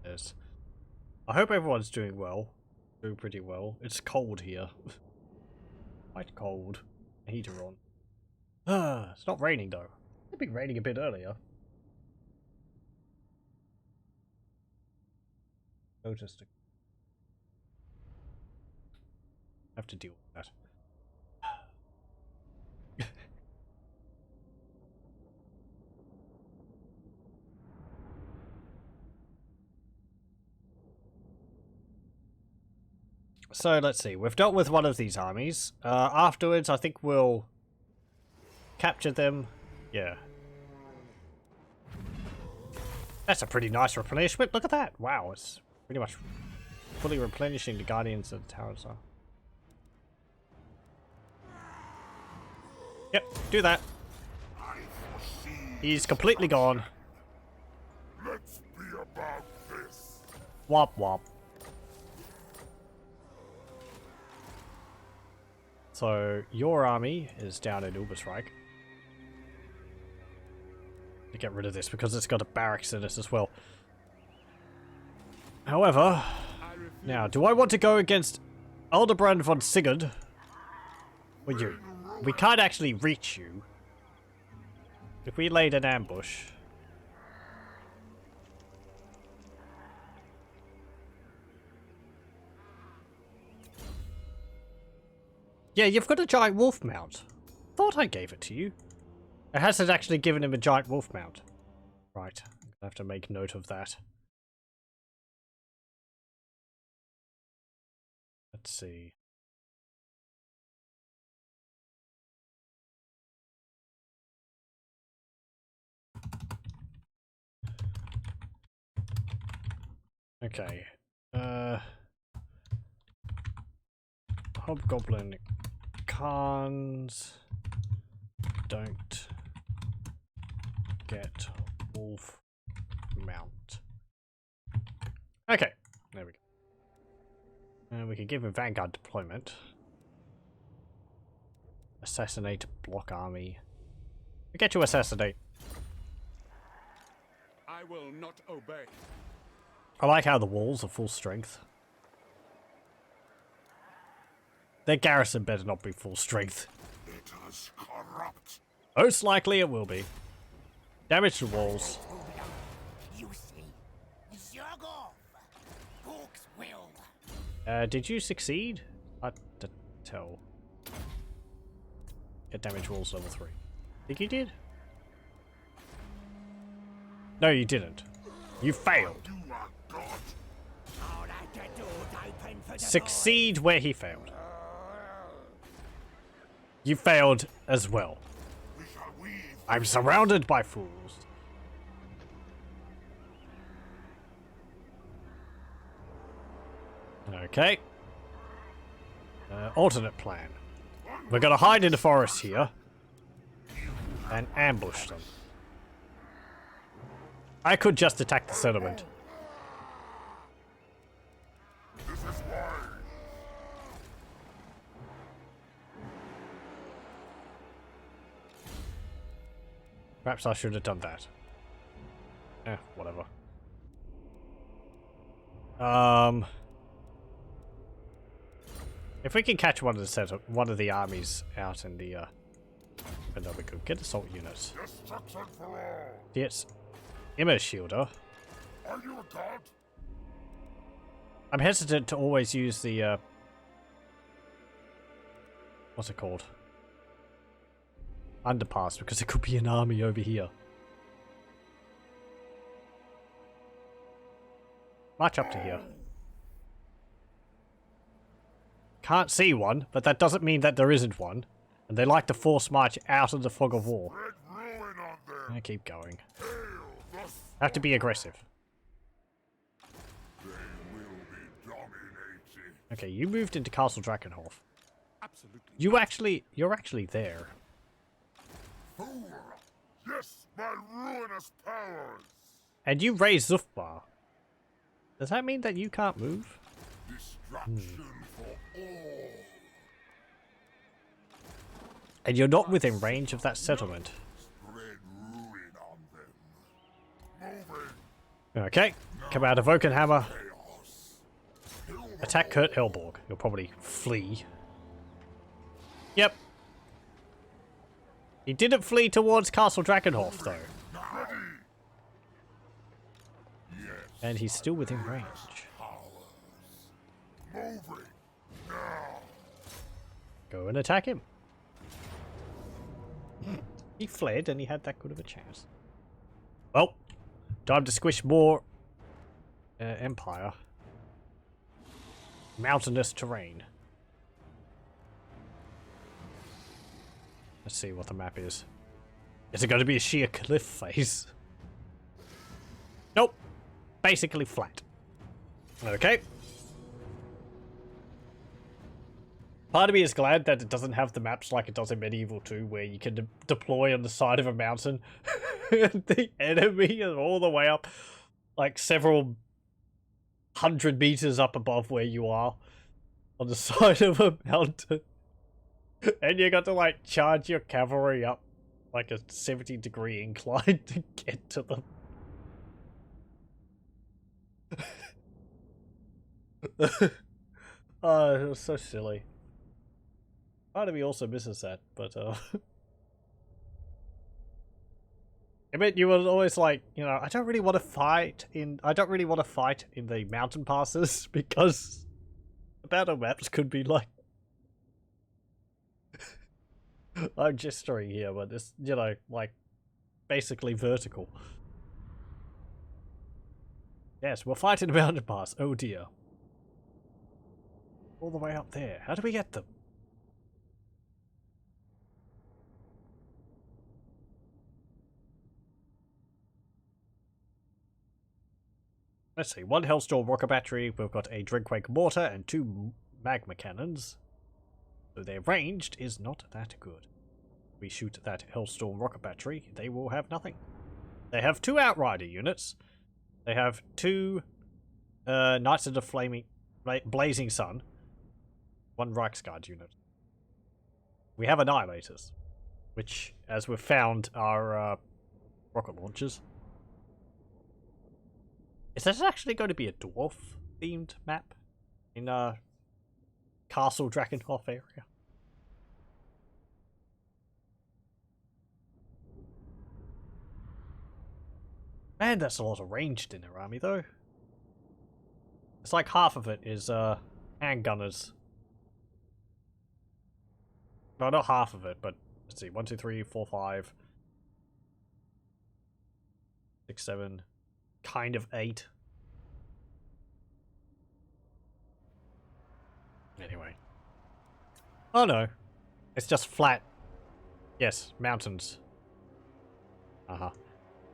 Yes. I hope everyone's doing well. Doing pretty well. It's cold here. Quite cold. Heater on. It's not raining though. It'd been raining a bit earlier. Noticed. Have to deal with that. So let's see. We've dealt with one of these armies. Afterwards, I think we'll capture them. Yeah. That's a pretty nice replenishment. Look at that. Wow, it's pretty much fully replenishing the Guardians of the Towers. Yep, do that. He's completely gone. Let's be about this. Wop wop. So, your army is down in Ubersreich. To get rid of this because it's got a barracks in it as well. However, now, do I want to go against Aldebrand von Sigurd? Or you? We can't actually reach you. If we laid an ambush. Yeah, you've got a giant wolf mount. Thought I gave it to you. It hasn't actually given him a giant wolf mount. Right, I'm gonna have to make note of that. Let's see. Okay. Hobgoblin Khans don't get wolf mount. Okay, there we go. And we can give him Vanguard deployment. Assassinate block army. We get to assassinate. I will not obey. I like how the walls are full strength. Their garrison better not be full strength. It is corrupt. Most likely it will be. Damage to walls. You see, jog off. Folks will. Did you succeed? Hard to tell. Get damage walls level 3. Think you did? No, you didn't. You failed. You are God. All at the doors open for the Succeed where he failed. You failed as well. We shall weave. I'm surrounded by fools. Okay. Alternate plan. We're gonna hide in the forest here and ambush them. I could just attack the settlement. This is why. Perhaps I should have done that. Whatever. If we can catch one of the armies out in the then we could get assault units. Destruction for all. Yes. Image shielder. Are you a god? I'm hesitant to always use the what's it called? Underpass, because there could be an army over here. March up to here. Can't see one, but that doesn't mean that there isn't one. And they like to force march out of the fog of war. Spread ruin on them. I keep going. Hail the Have to be aggressive. They will be dominated. Okay, you moved into Castle Drakenhof. Absolutely. You're actually there. Fool. Yes, my ruinous powers. And you raised Zufbar. Does that mean that you can't move? Destruction for all. And you're not within range of that settlement. Spread ruin on them. Moving. Okay, come out of Oakenhammer. Chaos. Attack Kurt Helborg. You'll probably flee. Yep. He didn't flee towards Castle Drakenhof, though. Ready. Yes. And he's still within range. Moving. Now. Go and attack him. He fled and he had that good of a chance. Well, time to squish more Empire. Mountainous terrain. Let's see what the map is. Is it going to be a sheer cliff face? Nope. Basically flat. Okay. Part of me is glad that it doesn't have the maps like it does in Medieval 2, where you can deploy on the side of a mountain and the enemy is all the way up, like several 100 meters up above where you are, on the side of a mountain. And you got to like charge your cavalry up like a 70-degree incline to get to them. Oh, it was so silly. Part of me also misses that, but I mean, you were always like, you know, I don't really want to fight in the mountain passes because the battle maps could be like I'm gesturing here, but it's, you know, like basically vertical. Yes, we're fighting a mountain pass. Oh dear. All the way up there. How do we get them? Let's see, 1 Hellstorm rocket battery, we've got a Dreadquake mortar and 2 magma cannons. So their ranged is not that good. We shoot that Hellstorm rocket battery, they will have nothing. They have 2 Outrider units. They have 2 Knights of the Blazing Sun. 1 Reichsguard unit. We have Annihilators, which, as we've found, are rocket launchers. Is this actually going to be a dwarf-themed map in Castle Drakenhof area. Man, that's a lot of ranged in their army, though. It's like half of it is handgunners. No, not half of it, but let's see. 1, 2, 3, 4, 5, 6, 7, kind of 8. Anyway. Oh no. It's just flat. Yes, mountains. Uh-huh.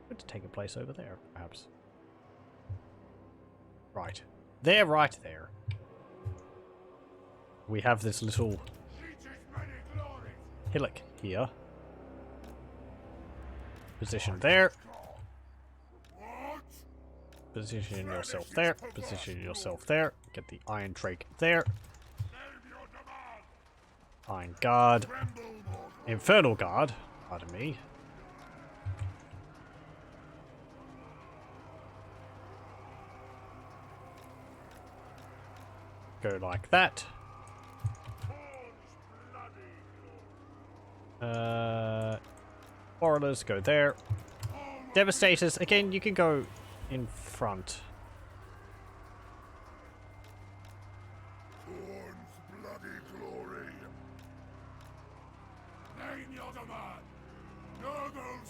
What's taking place over there, perhaps? Right. They're right there. We have this little hillock here. Position there. Position yourself there. Position yourself there. Get the Iron Drake there. Iron Guard. Infernal Guard. Pardon me. Go like that. Foreigners go there. Devastators, again, you can go in front.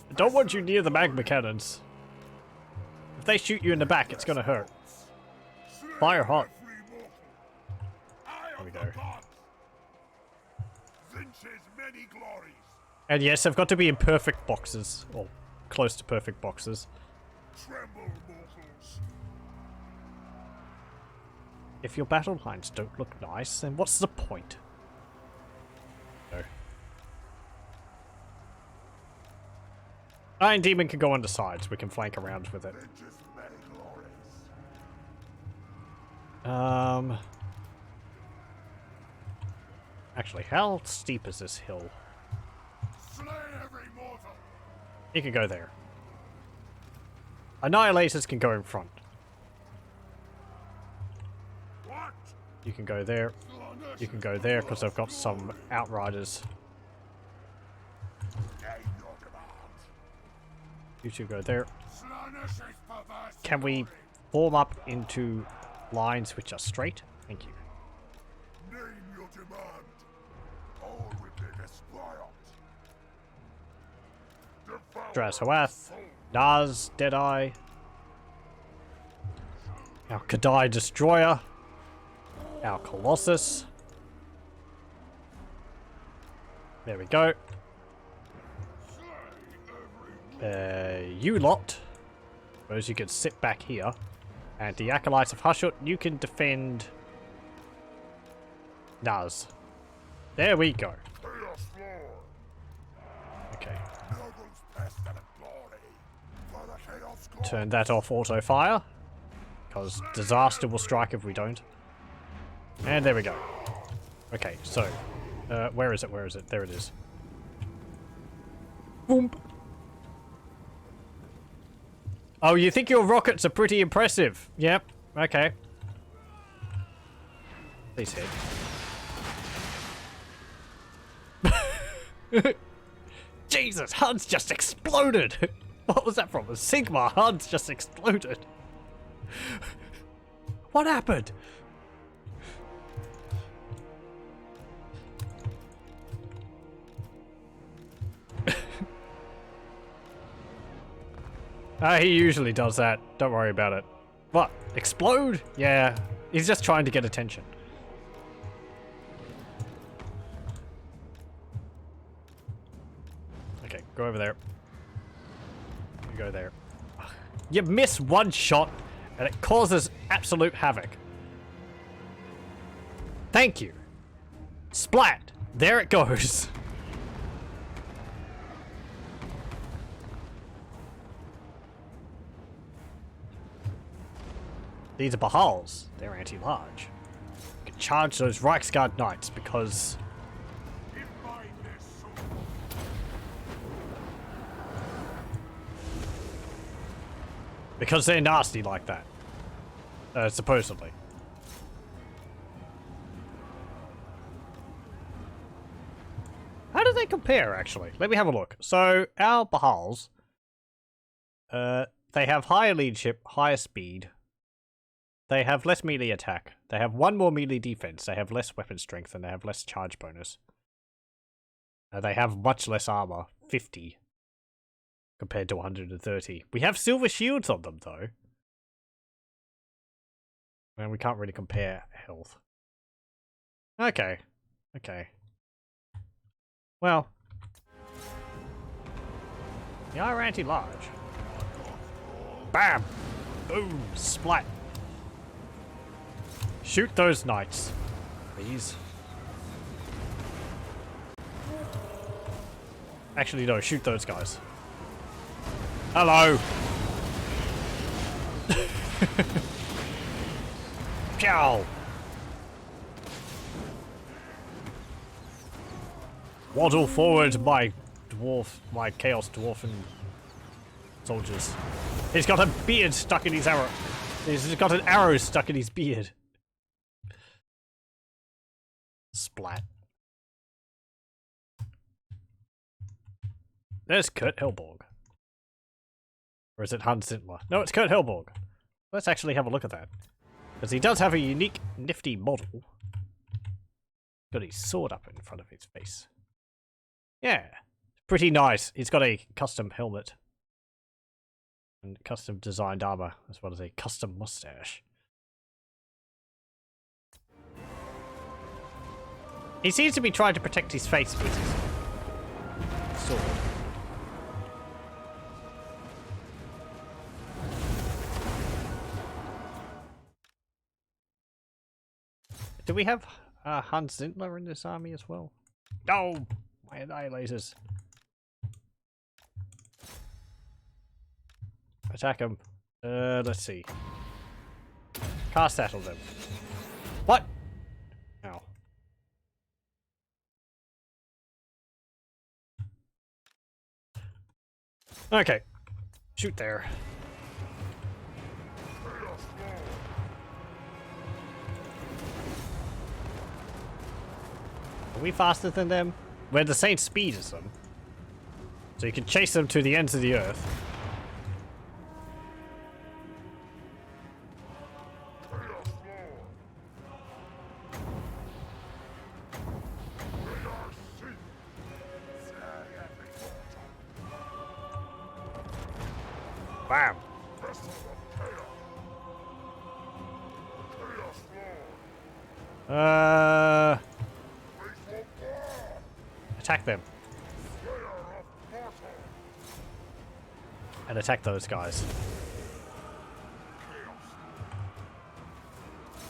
I don't want you near the magma cannons. If they shoot you in the back, it's gonna hurt. Fire hot. There we go. And yes, they've got to be in perfect boxes, or close to perfect boxes. If your battle lines don't look nice, then what's the point? No. Iron Demon can go on the sides. We can flank around with it. Actually, how steep is this hill? You can go there. Annihilators can go in front. You can go there. You can go there because I've got some outriders. You two go there. Can we form up into lines which are straight? Thank you. Dras-Hoath, Naz, Deadeye, our Kadai Destroyer, our Colossus. There we go. You lot, suppose you could sit back here, and the Acolytes of Hushut, you can defend Naz. There we go. Okay. Turn that off auto fire, because disaster will strike if we don't. And there we go. Okay, so where is it? Where is it? There it is. Boom. Oh, you think your rockets are pretty impressive? Yep. Okay. Please hit. Jesus, HUD's just exploded! What was that from? A Sigma HUD's just exploded. What happened? He usually does that. Don't worry about it. What? Explode? Yeah. He's just trying to get attention. Okay, go over there. You go there. You miss one shot, and it causes absolute havoc. Thank you. Splat! There it goes. These are Bahals. They're anti-large. You can charge those Reichsguard Knights because... because they're nasty like that. Supposedly. they compare, actually? Let me have a look. So, our Bahals, they have higher leadership, higher speed. They have less melee attack. They have 1 more melee defense. They have less weapon strength, and they have less charge bonus. They have much less armor, 50, compared to 130. We have silver shields on them, though. And we can't really compare health. Okay. Okay. Well. They are anti-large. Bam! Boom! Splat! Shoot those knights, please. Actually, no, shoot those guys. Hello! Chow! Waddle forward, my Chaos Dwarf soldiers. He's got a beard stuck in his arrow. He's got an arrow stuck in his beard. Splat. There's Kurt Helborg. Or is it Hans Zintler? No, it's Kurt Helborg. Let's actually have a look at that. Because he does have a unique, nifty model. Got his sword up in front of his face. Yeah. Pretty nice. He's got a custom helmet. And custom designed armor, as well as a custom mustache. He seems to be trying to protect his face with his sword. Do we have Hans Zintler in this army as well? No! My annihilators. Attack him. Let's see. Cast Sattle them. What? Ow. Okay. Shoot there. Are we faster than them? We're the same speed as them. So you can chase them to the ends of the earth. Bam! Attack them. And attack those guys.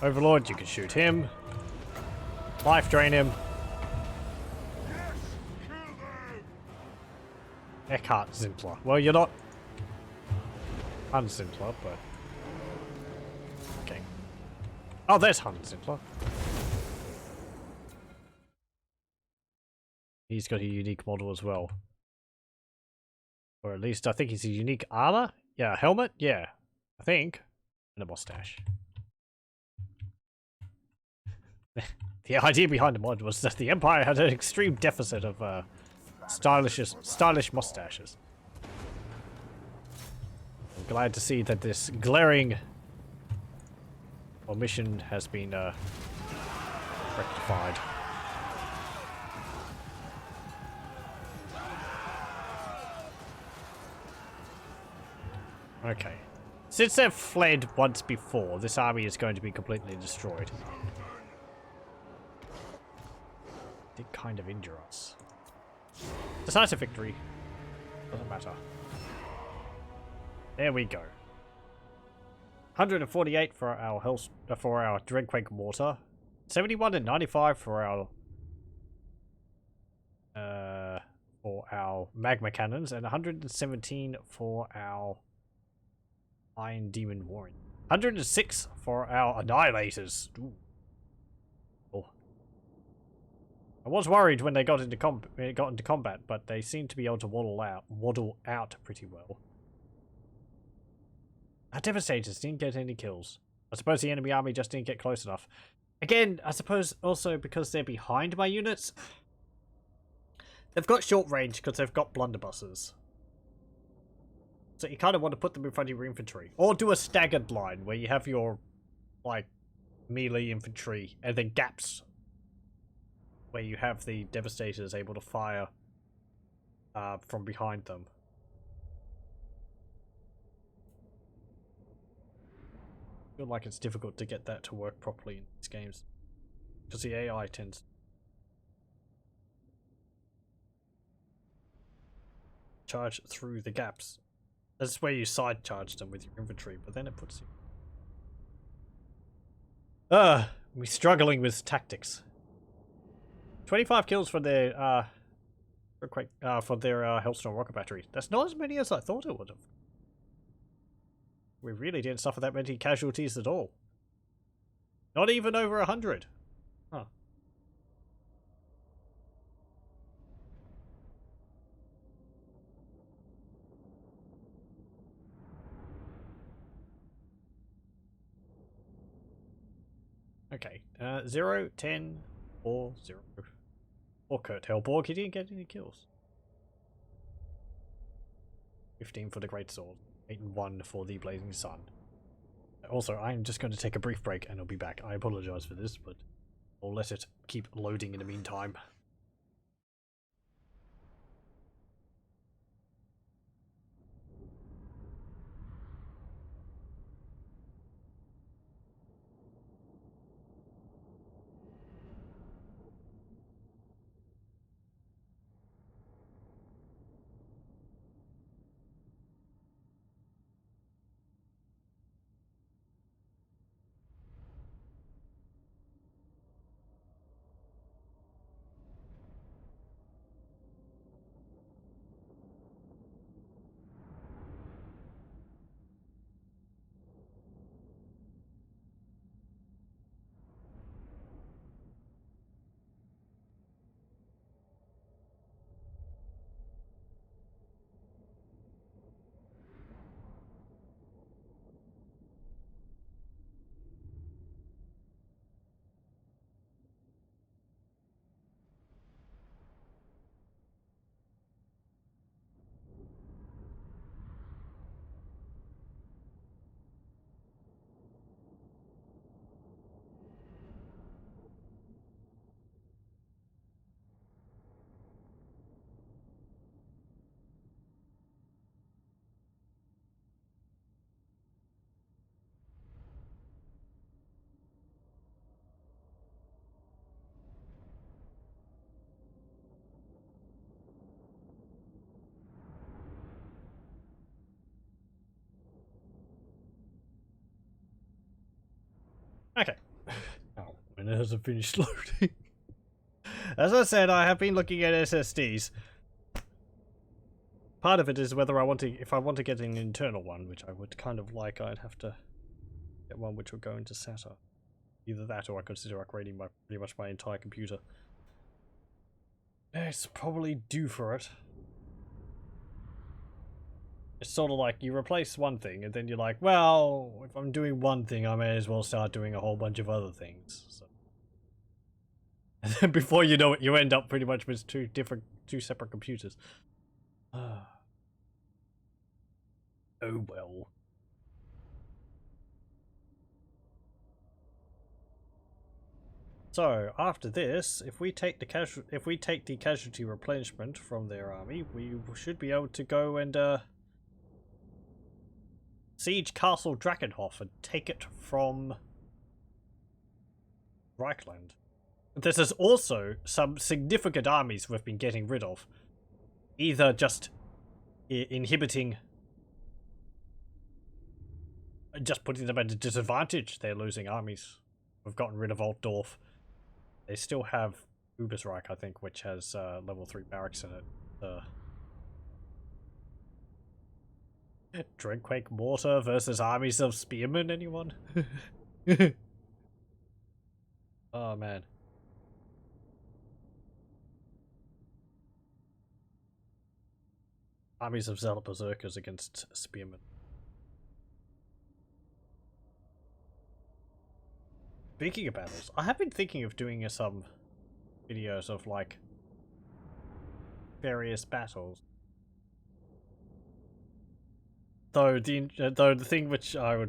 Overlord, you can shoot him. Life drain him. Eckhart Zintler. Well, you're not Hans Zintler, but... Okay. Oh, there's Hans Zintler. He's got a unique model as well. Or at least I think he's a unique armor? Yeah, helmet? Yeah, I think. And a mustache. The idea behind the mod was that the Empire had an extreme deficit of stylish mustaches. I'm glad to see that this glaring omission has been rectified. Okay. Since they've fled once before, this army is going to be completely destroyed. Did kind of injure us. Decisive victory. Doesn't matter. There we go. 148 for our Dreadquake mortar. 71 and 95 for our magma cannons, and 117 for our Iron Demon Warren. 106 for our annihilators. Ooh. Oh. I was worried when they got into combat, but they seem to be able to waddle out pretty well. Our Devastators didn't get any kills. I suppose the enemy army just didn't get close enough. Again, I suppose also because they're behind my units. They've got short range because they've got blunderbusses. So you kind of want to put them in front of your infantry. Or do a staggered line where you have your, like, melee infantry and then gaps where you have the devastators able to fire from behind them. I feel like it's difficult to get that to work properly in these games. Because the AI tends to charge through the gaps. That's where you side charge them with your infantry, but then it puts you... we're struggling with tactics. 25 kills for their Hellstorm rocket battery. That's not as many as I thought it would have. We really didn't suffer that many casualties at all. Not even over 100. Huh. Okay, 0, 10, 4, 0. Or Kurt Hellborg, he didn't get any kills. 15 for the Great Sword, 8 and 1 for the Blazing Sun. Also, I'm just going to take a brief break and I'll be back. I apologize for this, but I'll let it keep loading in the meantime. Okay. Oh, and it hasn't finished loading. As I said, I have been looking at SSDs. Part of it is whether I want to, if I want to get an internal one, which I would kind of like, I'd have to get one which would go into SATA. Either that or I consider upgrading pretty much my entire computer. It's probably due for it. It's sort of like you replace one thing and then you're like, well, if I'm doing one thing, I may as well start doing a whole bunch of other things. So. And then before you know it, you end up pretty much with two separate computers. Oh well. So after this, if we take the casualty replenishment from their army, we should be able to go and siege Castle Drakenhof and take it from Reichland. This is also some significant armies we've been getting rid of. Either just inhibiting, just putting them at a disadvantage. They're losing armies. We've gotten rid of Altdorf. They still have Ubersreich, I think, which has level 3 barracks in it. Dreadquake Mortar versus armies of Spearmen, anyone? Oh man. Armies of Zealot Berserkers against Spearmen. Speaking of battles, I have been thinking of doing some videos of like various battles. Though the thing which I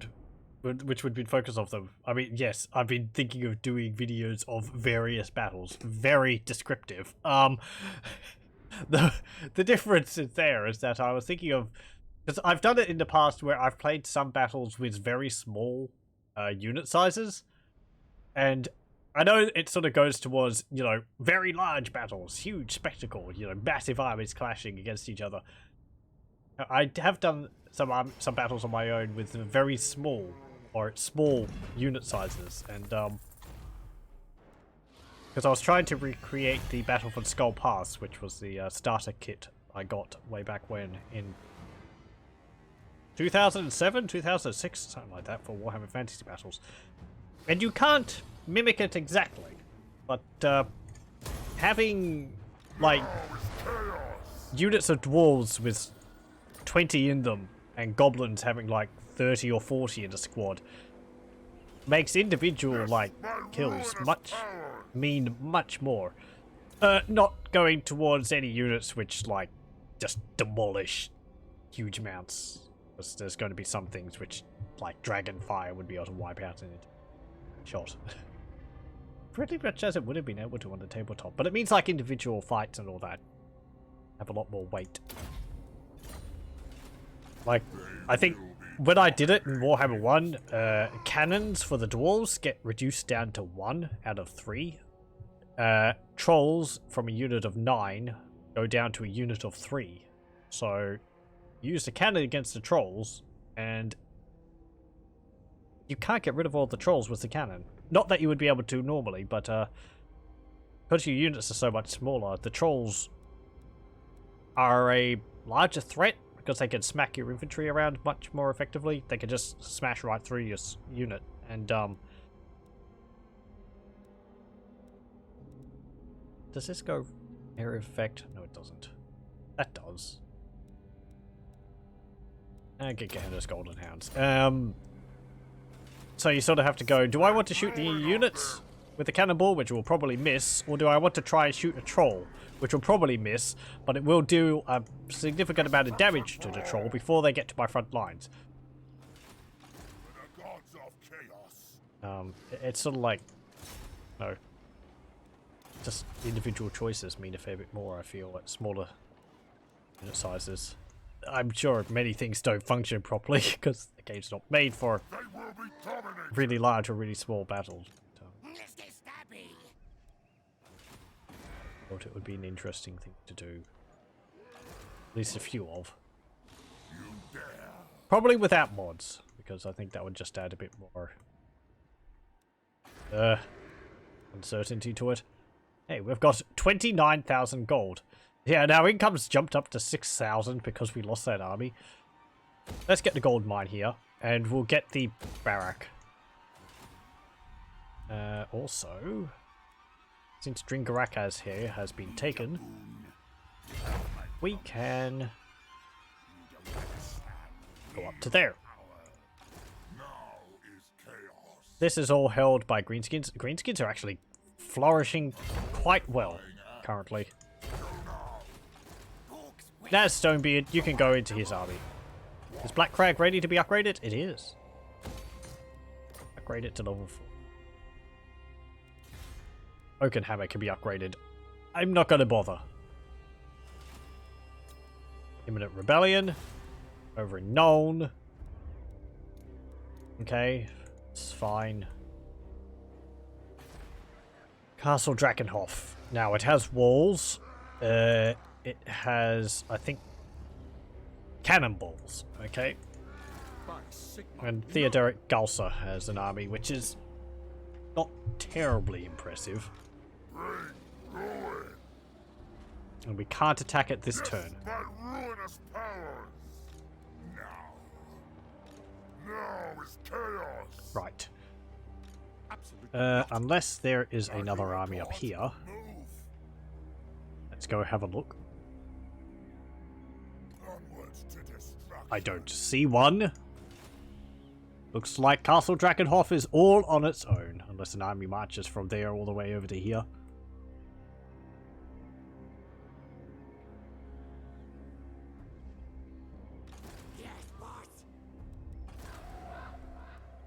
which would be focus of them. I mean, yes, I've been thinking of doing videos of various battles. Very descriptive. The difference is there is that I was thinking of, because I've done it in the past where I've played some battles with very small unit sizes, and I know it sort of goes towards, you know, very large battles, huge spectacle, you know, massive armies clashing against each other. I have done some battles on my own with very small unit sizes, and because I was trying to recreate the Battle for the Skull Pass, which was the starter kit I got way back when in 2007, 2006, something like that, for Warhammer Fantasy Battles. And you can't mimic it exactly, but having like units of dwarves with 20 in them and goblins having like 30 or 40 in a squad makes individual like kills mean much more. Not going towards any units which like just demolish huge amounts. There's going to be some things which like dragon fire would be able to wipe out in a shot. Pretty much as it would have been able to on the tabletop, but it means like individual fights and all that have a lot more weight. Like, I think when I did it in Warhammer 1, cannons for the dwarves get reduced down to 1 out of 3. Trolls from a unit of 9 go down to a unit of 3. So, you use the cannon against the trolls, and you can't get rid of all the trolls with the cannon. Not that you would be able to normally, but because your units are so much smaller, the trolls are a larger threat because they can smack your infantry around much more effectively. They can just smash right through your unit, and does this go area effect? No, it doesn't. That does. And get Gehenna's Golden Hounds. So you sort of have to go, do I want to shoot the units with the cannonball, which will probably miss, or do I want to try and shoot a troll, which will probably miss, but it will do a significant amount of damage to the troll before they get to my front lines? The gods of chaos. It's sort of like, no, just individual choices mean a fair bit more, I feel, at smaller unit sizes. I'm sure many things don't function properly because the game's not made for They will be dominated. really large or really small battles. Mr. Stabby! I thought it would be an interesting thing to do. At least a few of. You dare. Probably without mods, because I think that would just add a bit more uncertainty to it. Hey, we've got 29,000 gold. Yeah, and our income's jumped up to 6,000 because we lost that army. Let's get the gold mine here, and we'll get the barrack. Also, since Dringarakaz here has been taken, we can go up to there. Now is chaos. This is all held by Greenskins. Greenskins are actually flourishing quite well currently. That's Stonebeard. You can go into his army. Is Black Crag ready to be upgraded? It is. Upgrade it to level 4. Oakenhammer can be upgraded. I'm not going to bother. Imminent Rebellion. Over in Nuln. Okay. It's fine. Castle Drakenhof. Now, it has walls. It has, I think, cannonballs, okay? And Theodoric Galsa has an army, which is not terribly impressive. And we can't attack it this turn. My ruinous powers. Now is chaos. Right. Unless there is another army up here. Move. Let's go have a look. Onwards to destruction. I don't see one. Looks like Castle Drakenhof is all on its own, unless an army marches from there all the way over to here.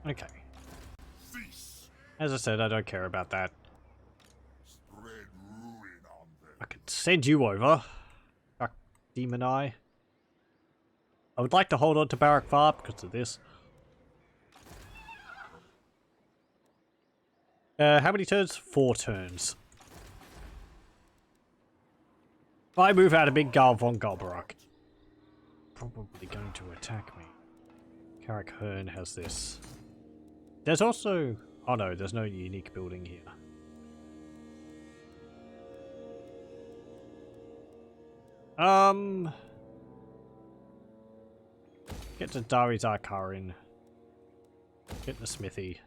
Okay. Cease. As I said, I don't care about that. Spread ruin on them. I could send you over. Fuck, Demon Eye. I would like to hold on to Barrack Far because of this. How many turns? 4 turns. If I move out a big Garl von Golbarak, probably going to attack me. Carrick Hearn has this. There's also... Oh no, there's no unique building here. Get to Dari's Arkarin. Get the smithy.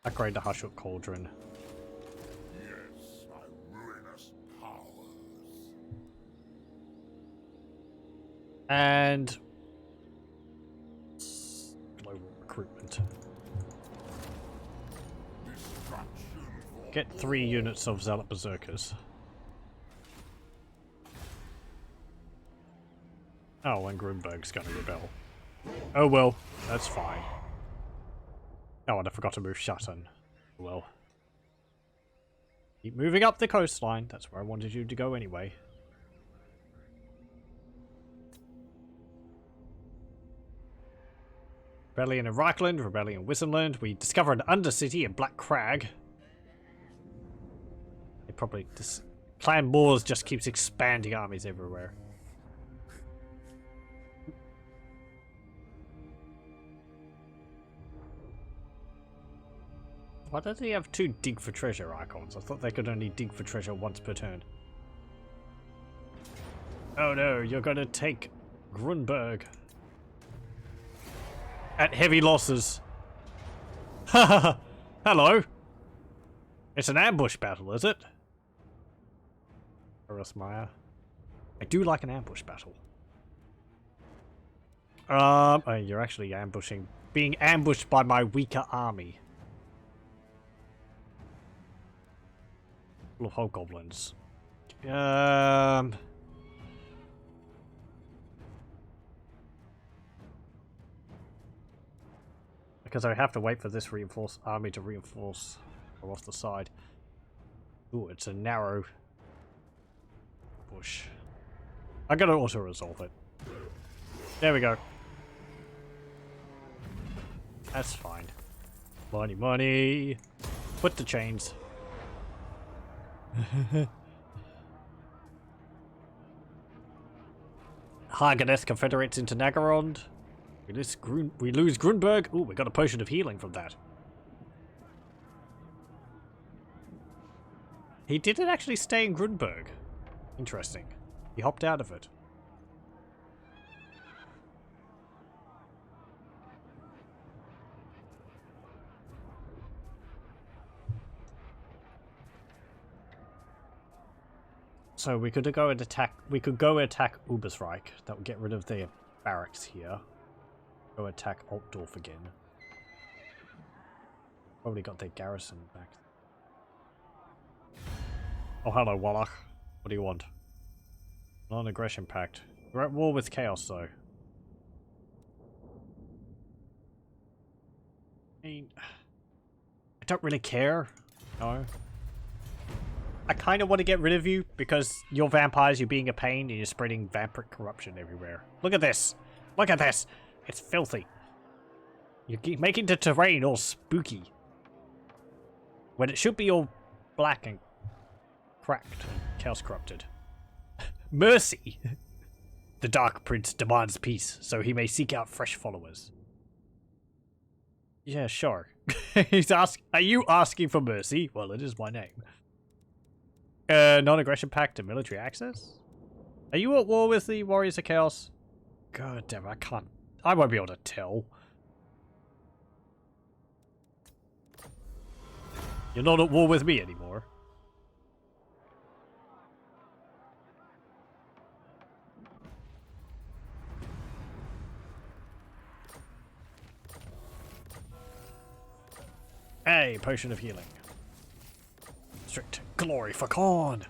Upgrade the Hushuk Cauldron. Yes, my ruinous powers. And... global recruitment. Destruction for Get 3 units of Zealot Berserkers. Oh, and Grunberg's gonna rebel. Oh well, that's fine. Oh, and I forgot to move Shutton. Well. Keep moving up the coastline. That's where I wanted you to go anyway. Rebellion in Reichland, Rebellion in Wissenland. We discover an undercity in Black Crag. They probably... Clan Moors just keeps expanding armies everywhere. Why does he have 2 dig for treasure icons? I thought they could only dig for treasure once per turn. Oh no, you're gonna take Grunberg. At heavy losses. Haha. Hello. It's an ambush battle, is it? Erasmaya. I do like an ambush battle. Oh, you're actually ambushing. Being ambushed by my weaker army. Full of hobgoblins. Because I have to wait for this reinforced army to reinforce off the side. Ooh, it's a narrow bush. I'm gonna auto-resolve it. There we go. That's fine. Money, money! Put the chains. Haganeth Confederates into Naggrund. We lose Grunberg. Ooh, we got a potion of healing from that. He didn't actually stay in Grunberg. Interesting. He hopped out of it. So we could go and attack. We could go attack Ubersreich. That would get rid of their barracks here. Go attack Altdorf again. Probably got their garrison back. Oh, hello, Wallach. What do you want? Non-aggression pact. We're at war with Chaos, though. I mean, I don't really care. No. I kind of want to get rid of you because you're vampires, you're being a pain, and you're spreading vampiric corruption everywhere. Look at this! Look at this! It's filthy. You're making the terrain all spooky. When it should be all black and cracked and chaos corrupted. Mercy! The Dark Prince demands peace, so he may seek out fresh followers. Yeah, sure. Are you asking for mercy? Well, it is my name. Non-aggression pact and military access? Are you at war with the Warriors of Chaos? God damn, I won't be able to tell. You're not at war with me anymore. Hey, potion of healing. Strict glory for Khorne.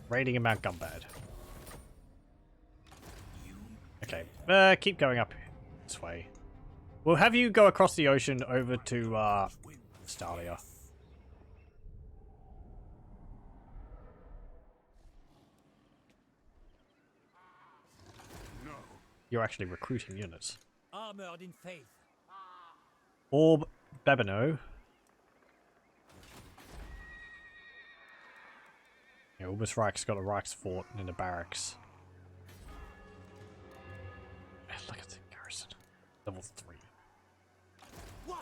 Raiding in Mount Gumbad. Okay, keep going up this way. We'll have you go across the ocean over to Stalia. No. You're actually recruiting units. Armored in faith. Orb Babino. Yeah, Reich's got a Reichsfort in the barracks. Man, look at the garrison. Level 3. What?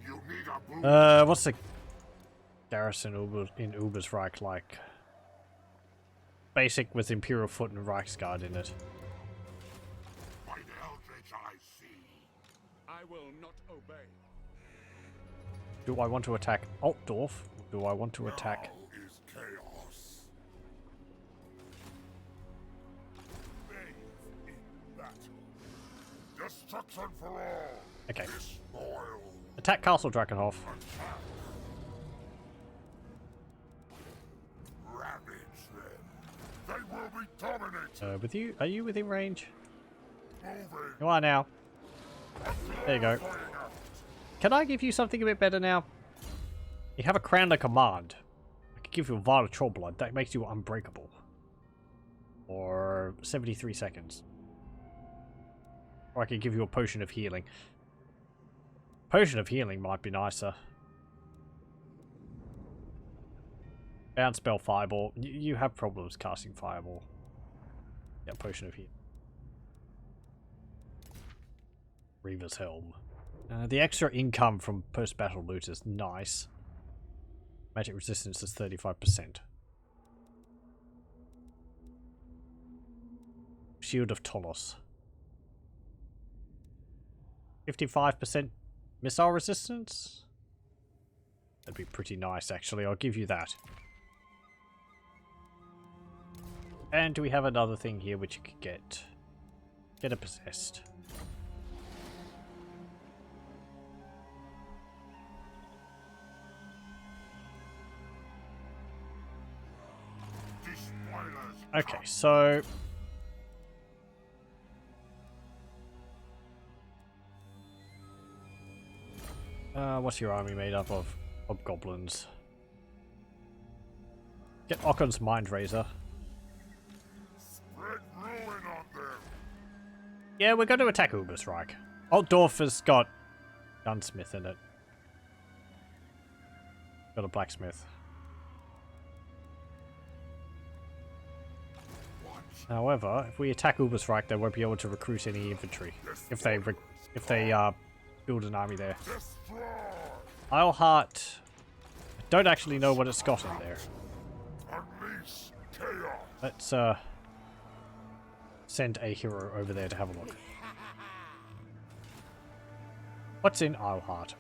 You need a boost. What's the garrison in Reich like? Basic with Imperial Foot and Reichsguard in it. By the eldritch I see. I will not obey. Do I want to attack Altdorf? Or do I want to attack... Now is chaos. Bathe in battle. Destruction for all. Okay. Despoil. Attack Castle Drakenhof. Attack. Ravage them. They will be dominated. With you? Are you within range? Moving. You are now. There you go. Flying out. Can I give you something a bit better now? You have a Crown of Command. I could give you a Vial of Troll Blood. That makes you unbreakable. Or 73 seconds. Or I could give you a Potion of Healing. Potion of Healing might be nicer. Bounce Spell Fireball. You have problems casting Fireball. Yeah, Potion of Healing. Reaver's Helm. The extra income from post-battle loot is nice. Magic resistance is 35%. Shield of Tolos. 55% missile resistance? That'd be pretty nice, actually. I'll give you that. And do we have another thing here which you could get? Get a possessed. Okay, so... what's your army made up of? Hobgoblins. Get Occon's Mind Razor. Spread ruin on them. Yeah, we're going to attack Reich. Altdorf has got Gunsmith in it. Got a Blacksmith. However, if we attack Reich, they won't be able to recruit any infantry. If they build an army there. Destroy. Isleheart. I don't actually know what it's got in there. Unleash chaos. Let's send a hero over there to have a look. What's in Isleheart?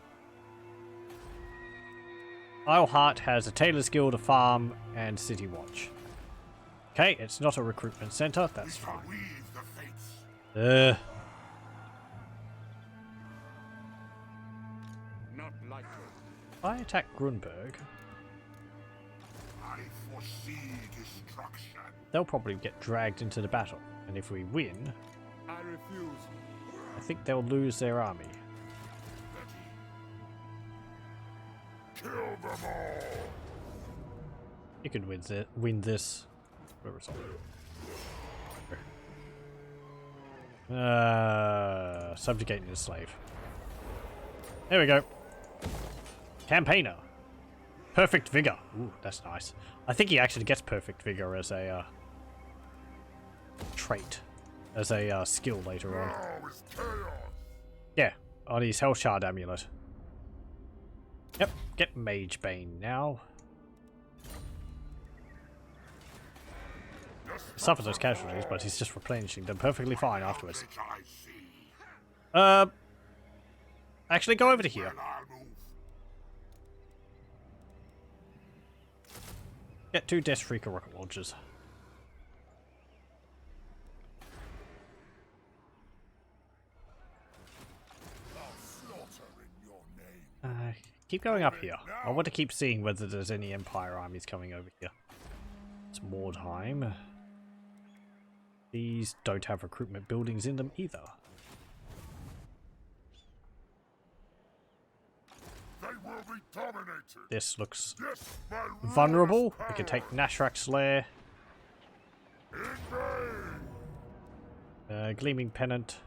Isleheart has a Tailor's Guild, a farm, and City Watch. Okay, it's not a recruitment center, that's fine. Weave the fates. Not likely. If I attack Grunberg, I foresee destruction. they'll probably get dragged into the battle. And if we win, I refuse. I think they'll lose their army. Kill them all. You can win this. Where was I? Subjugate and slave. There we go. Campaigner. Perfect Vigor. Ooh, that's nice. I think he actually gets Perfect Vigor as a trait. As a skill later on. Now is chaos. Yeah, on his Hell Shard amulet. Yep, get Mage Bane now. Suffers those casualties, but he's just replenishing them perfectly fine afterwards. Actually, go over to here. Get 2 Death Shrieker rocket launchers. Keep going up here. I want to keep seeing whether there's any Empire armies coming over here. It's Mordheim. These don't have recruitment buildings in them either. be dominated. This looks Yes, my vulnerable. ruler's We can power. take Nashrak's Lair. In vain. Gleaming Pennant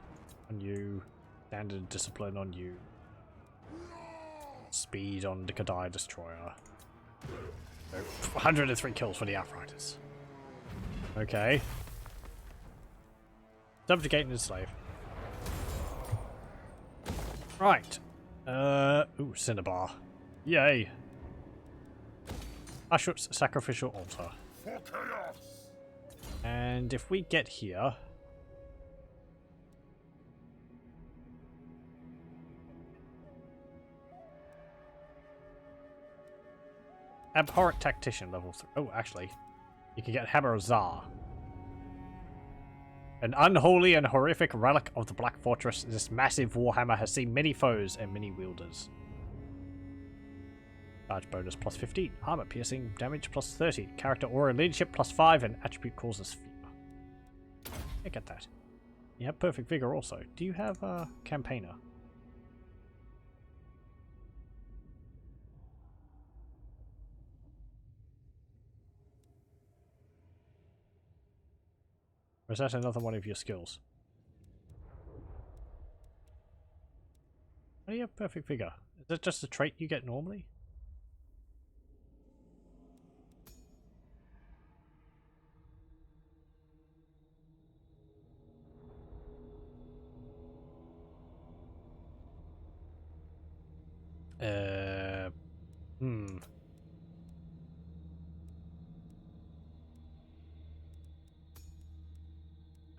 on you. Standard Discipline on you. Speed on the Kadai Destroyer. So, 103 kills for the Outriders. Okay. Subjugate and enslave. Right. Ooh, Cinnabar. Yay. Ashut's Sacrificial Altar. For chaos. And if we get here... Abhorrent Tactician level 3. Oh, actually. You can get Hammer of Zharr. An unholy and horrific relic of the Black Fortress, this massive warhammer has seen many foes and many wielders. Charge bonus plus 15. Armor piercing damage plus 30. Character aura leadership plus 5 and attribute causes fear. I get that. You have perfect vigor also. Do you have a campaigner? Or is that another one of your skills? How do you have perfect vigor? Is that just a trait you get normally? Hmm.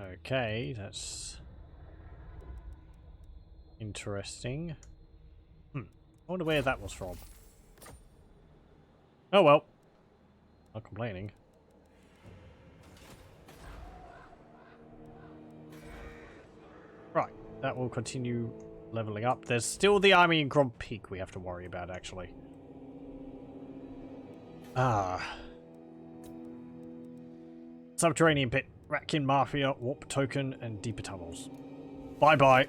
Okay, that's interesting. I wonder where that was from. Oh well. Not complaining. Right, that will continue leveling up. There's still the army in Grand Peak we have to worry about, actually. Subterranean Pit, Ratkin Mafia, Warp Token, and Deeper Tunnels. Bye-bye.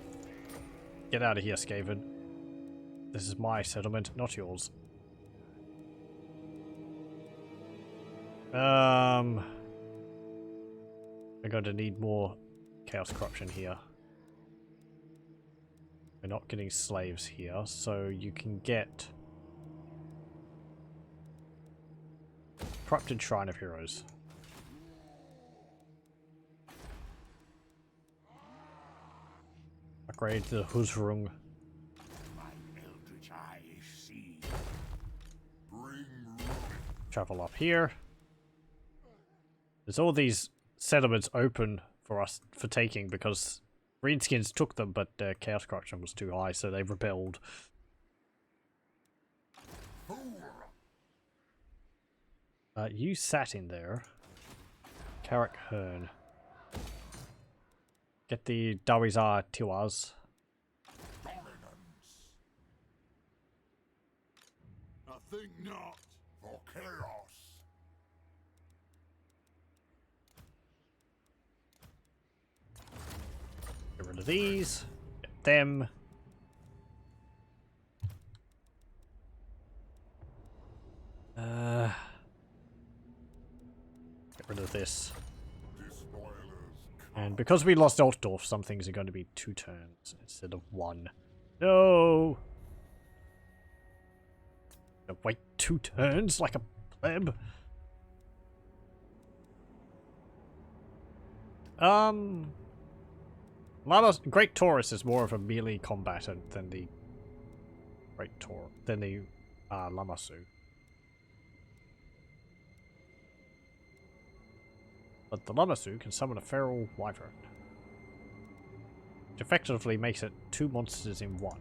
Get out of here, Skaven. This is my settlement, not yours. We're going to need more Chaos Corruption here. We're not getting slaves here, so you can get Corrupted Shrine of Heroes. Upgrade the Huzrung. My eldritch eyes see. Travel up here. There's all these settlements open for us for taking because Greenskins took them, but Chaos Corruption was too high, so they rebelled. You sat in there. Carrick Hearn. Get the Dawizar Tiwaz. Dominance. I think not. For chaos. Get rid of these. Get them. Get rid of this. And because we lost Altdorf, some things are going to be 2 turns instead of 1. No! Wait 2 turns like a pleb? Great Taurus is more of a melee combatant than the Lamassu. But the Lamassu can summon a feral wyvern, which effectively makes it 2 monsters in 1.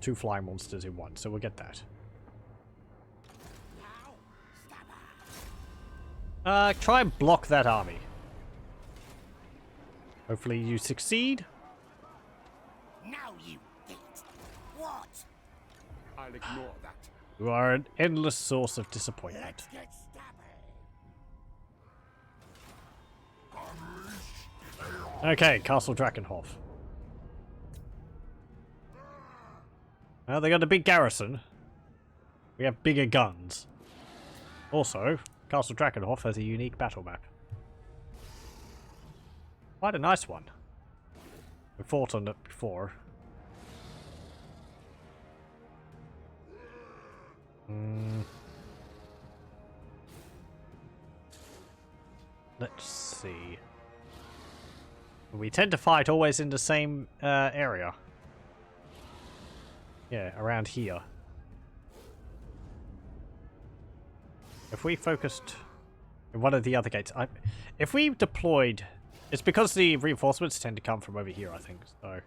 2 flying monsters in 1, so we'll get that. Try and block that army. Hopefully you succeed. Now you eat. What? I'll ignore that. You are an endless source of disappointment. Let's get stabby. Okay, Castle Drakenhof. Well, they got a big garrison. We have bigger guns. Also, Castle Drakenhof has a unique battle map. Quite a nice one. We fought on it before. Let's see. We tend to fight always in the same area. Yeah, around here. If we focused in one of the other gates, if we deployed, it's because the reinforcements tend to come from over here, I think. So, I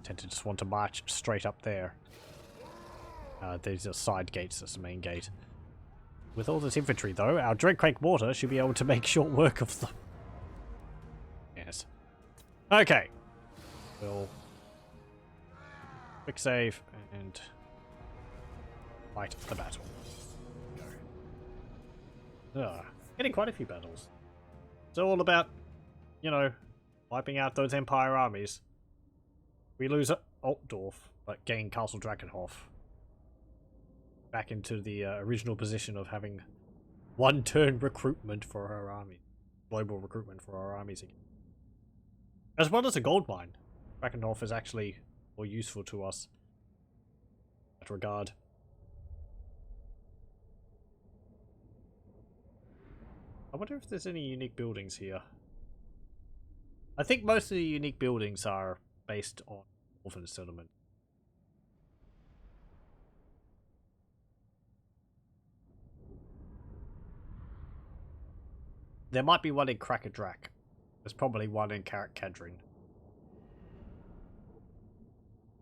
tend to just want to march straight up there. These are side gates. That's the main gate. With all this infantry, though, our Dreadquake mortar should be able to make short work of them. Yes. Okay. We'll quick save and fight the battle. Getting quite a few battles. It's all about, you know, wiping out those Empire armies. We lose Altdorf, but gain Castle Drakenhof. Back into the original position of having one-turn recruitment for our army. Global recruitment for our armies again. As well as a gold mine. Drakenhof is actually more useful to us in that regard. I wonder if there's any unique buildings here. I think most of the unique buildings are based on orphan settlement. There might be one in Krakadrak. There's probably one in Karak Kadrin.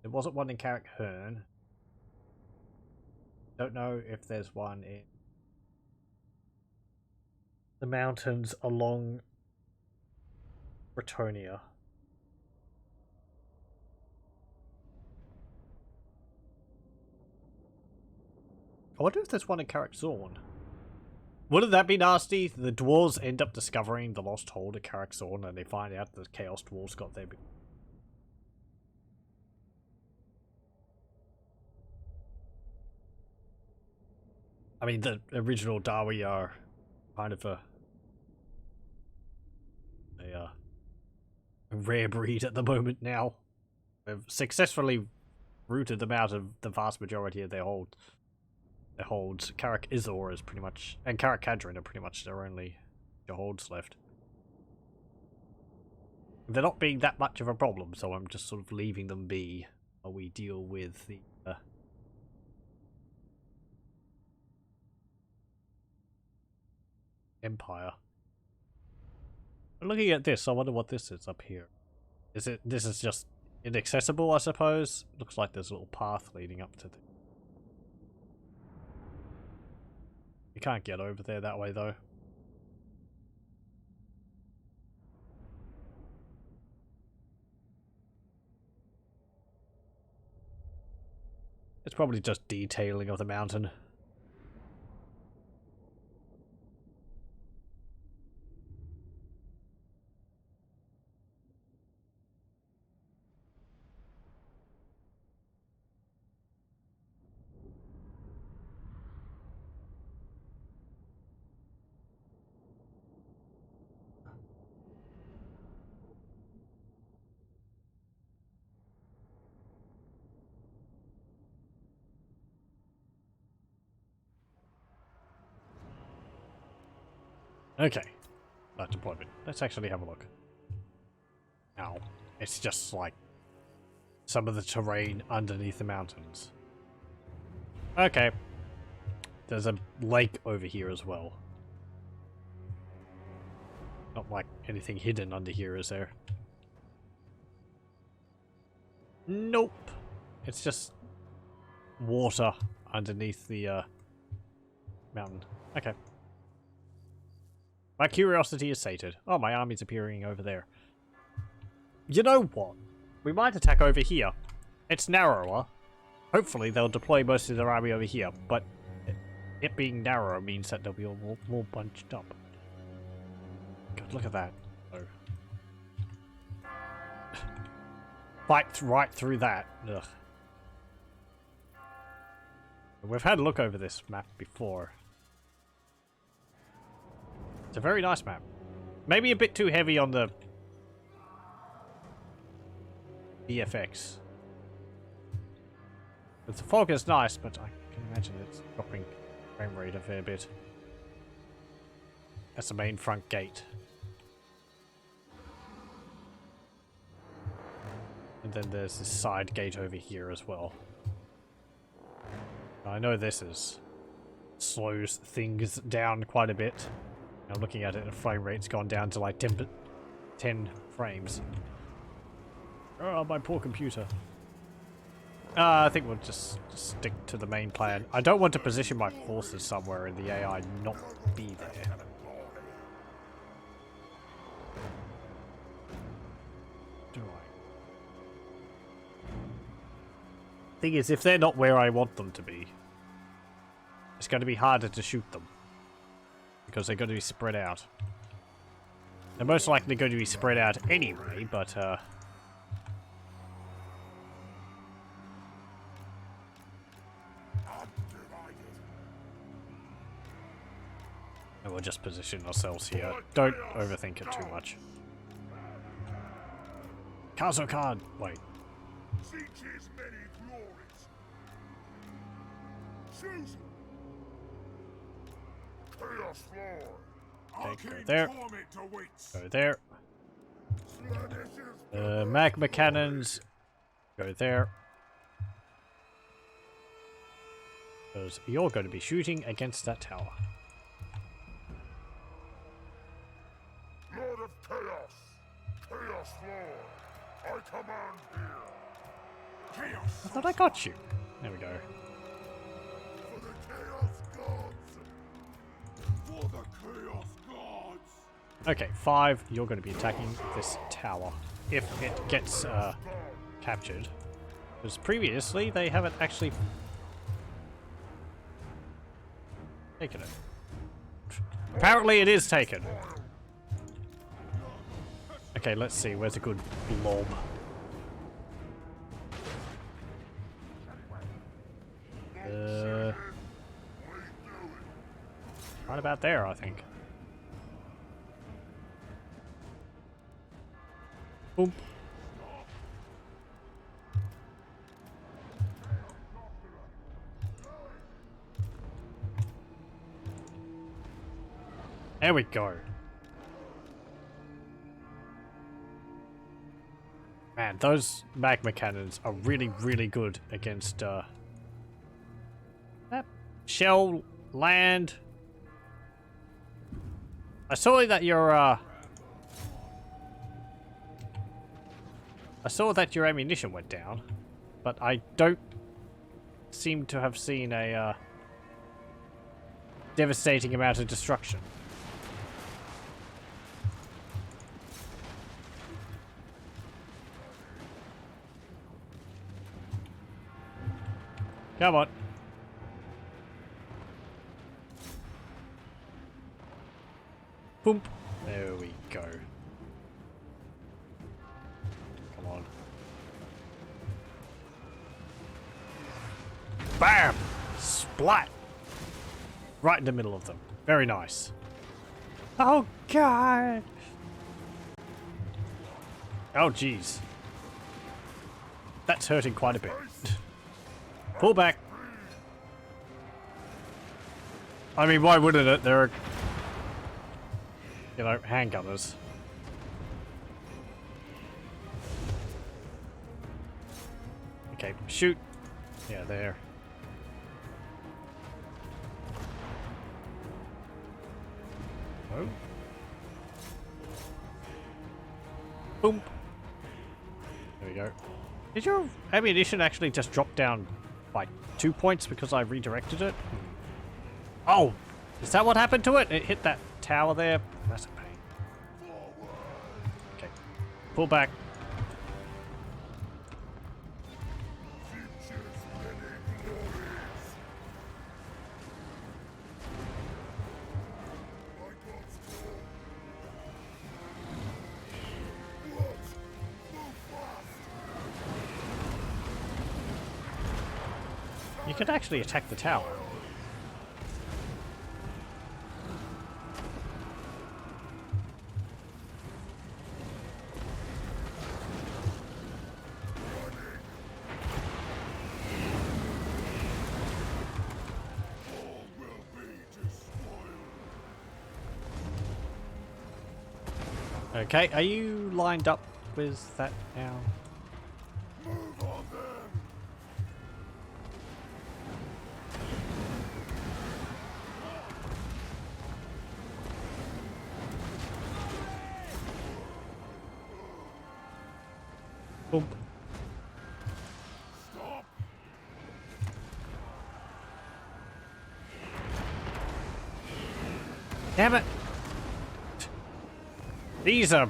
There wasn't one in Karak Hearn. Don't know if there's one in the mountains along Bretonia. I wonder if there's one in Karak Zorn. Wouldn't that be nasty? The dwarves end up discovering the lost hold at Karak Zorn and they find out that Chaos Dwarfs got there. I mean, the original Dawi are kind of a rare breed at the moment now. We've successfully rooted them out of the vast majority of their hold. Their holds. Karak Izor is pretty much, and Karak Kadrin are pretty much their only holds left. They're not being that much of a problem, so I'm just sort of leaving them be while we deal with the Empire. Looking at this, I wonder what this is up here. Is it? This is just inaccessible, I suppose. Looks like there's a little path leading up to the. You can't get over there that way, though. It's probably just detailing of the mountain. Okay. That deployment. Let's actually have a look. Ow. It's just like some of the terrain underneath the mountains. Okay. There's a lake over here as well. Not like anything hidden under here, is there? Nope. It's just water underneath the mountain. Okay. My curiosity is sated. Oh, my army's appearing over there. You know what? We might attack over here. It's narrower. Hopefully they'll deploy most of their army over here, but it being narrower means that they'll be all more bunched up. God, look at that. Oh. Fight right through that. Ugh. We've had a look over this map before. It's a very nice map. Maybe a bit too heavy on the VFX. But the fog is nice, but I can imagine it's dropping frame rate a fair bit. That's the main front gate. And then there's this side gate over here as well. I know this slows things down quite a bit. Now looking at it, the frame rate's gone down to like 10 frames. Oh, my poor computer. I think we'll just stick to the main plan. I don't want to position my forces somewhere and the AI not be there. Do I? Thing is, if they're not where I want them to be, it's going to be harder to shoot them. Because they're going to be spread out. They're most likely going to be spread out anyway, but and we'll just position ourselves here. Don't overthink it too much. Castle card! Wait. Siege's many glories. Choose Chaos Floor. Okay, go there. Go there. Magma cannons. Go there. Because you're going to be shooting against that tower. Lord of Chaos. Chaos Floor. I command here. Chaos. I thought I got you. There we go. For the Chaos Gods. For the Chaos Gods. Okay, 5. You're going to be attacking this tower. If it gets captured. Because previously they haven't actually taken it. Apparently it is taken. Okay, let's see. Where's a good blob? Right about there, I think. Boom. There we go. Man, those magma cannons are really, really good against shell, land. I saw that your I saw that your ammunition went down, but I don't seem to have seen a devastating amount of destruction. Come on. Boom. There we go. Come on. Bam! Splat! Right in the middle of them. Very nice. Oh, God! Oh, jeez. That's hurting quite a bit. Pull back. I mean, why wouldn't it? There are, you know, handgunners. Okay, shoot. Yeah, there. Oh. Boom. There we go. Did your ammunition actually just drop down by 2 points because I redirected it? Oh! Is that what happened to it? It hit that tower there? That's a pain. Okay. Pull back. You could actually attack the tower. Okay, are you lined up with that now? Move on them. Boom. Stop. Damn it! These are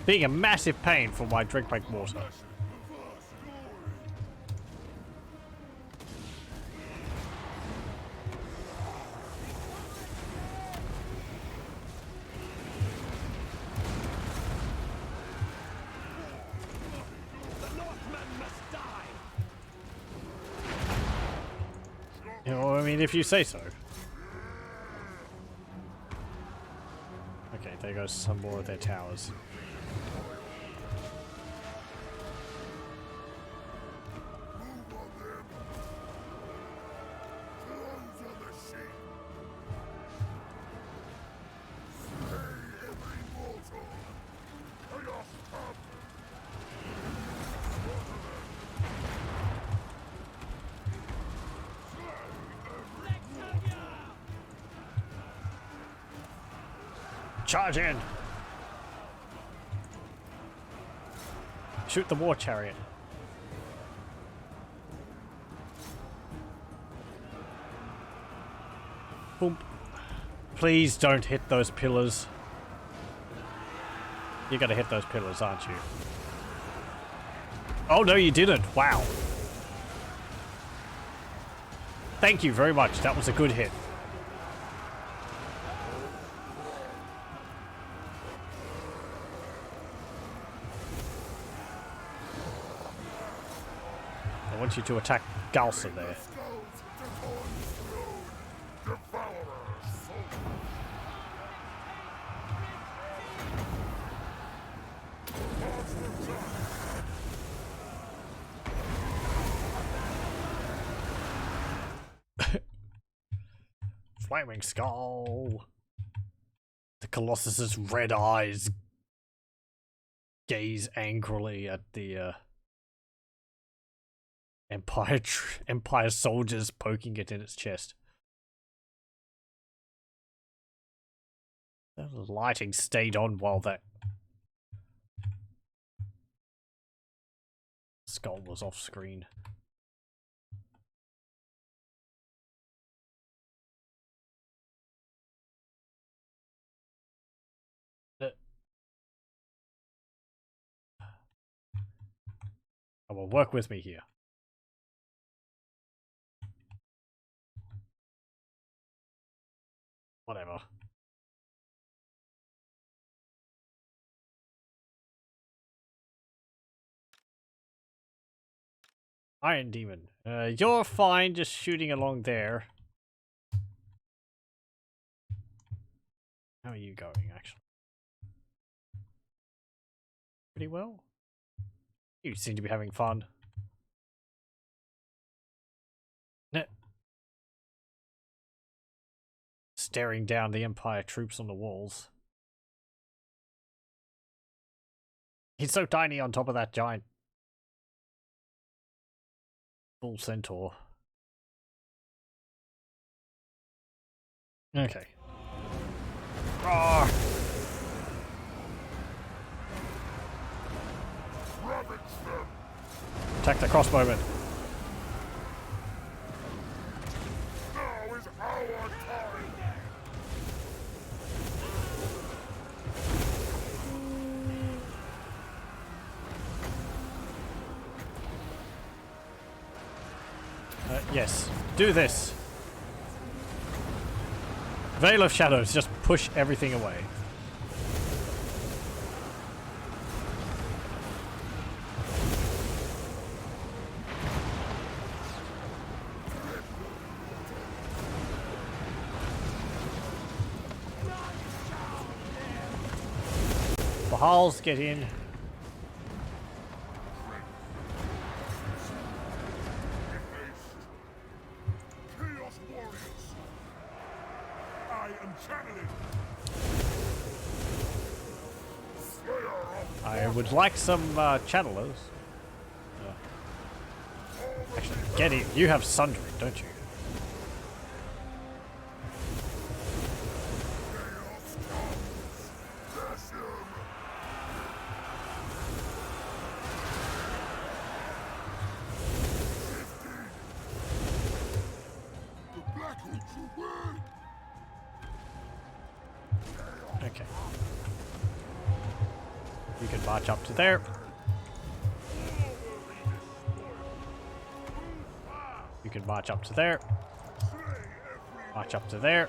being a massive pain for my drink like water. You know, I mean, if you say so. Okay, there goes some more of their towers. Move on them. Close on the sheep. Slay every mortal. Chaos come. Charge in! Shoot the war chariot. Boom. Please don't hit those pillars. You're gonna hit those pillars, aren't you? Oh no, you didn't. Wow. Thank you very much. That was a good hit. I want you to attack Galsa there. Flaming skull. The Colossus's red eyes gaze angrily at the Empire soldiers poking it in its chest. The lighting stayed on while that skull was off screen. Come on, work with me here. Whatever. Iron Demon. You're fine just shooting along there. How are you going, actually? Pretty well? You seem to be having fun. Staring down the Empire troops on the walls. He's so tiny on top of that giant bull centaur. Okay. Roar! Attack the crossbowman. Now is our time. Yes, do this. Veil of Shadows, just push everything away. Bahals, get in. Chaos warriors. I am channeling. Slayer of I would like some channelers. Actually, get in. You have sundering, don't you? chaos comes. Dash him. The Black Hoods away. Okay. You can march up to there. You can march up to there. March up to there.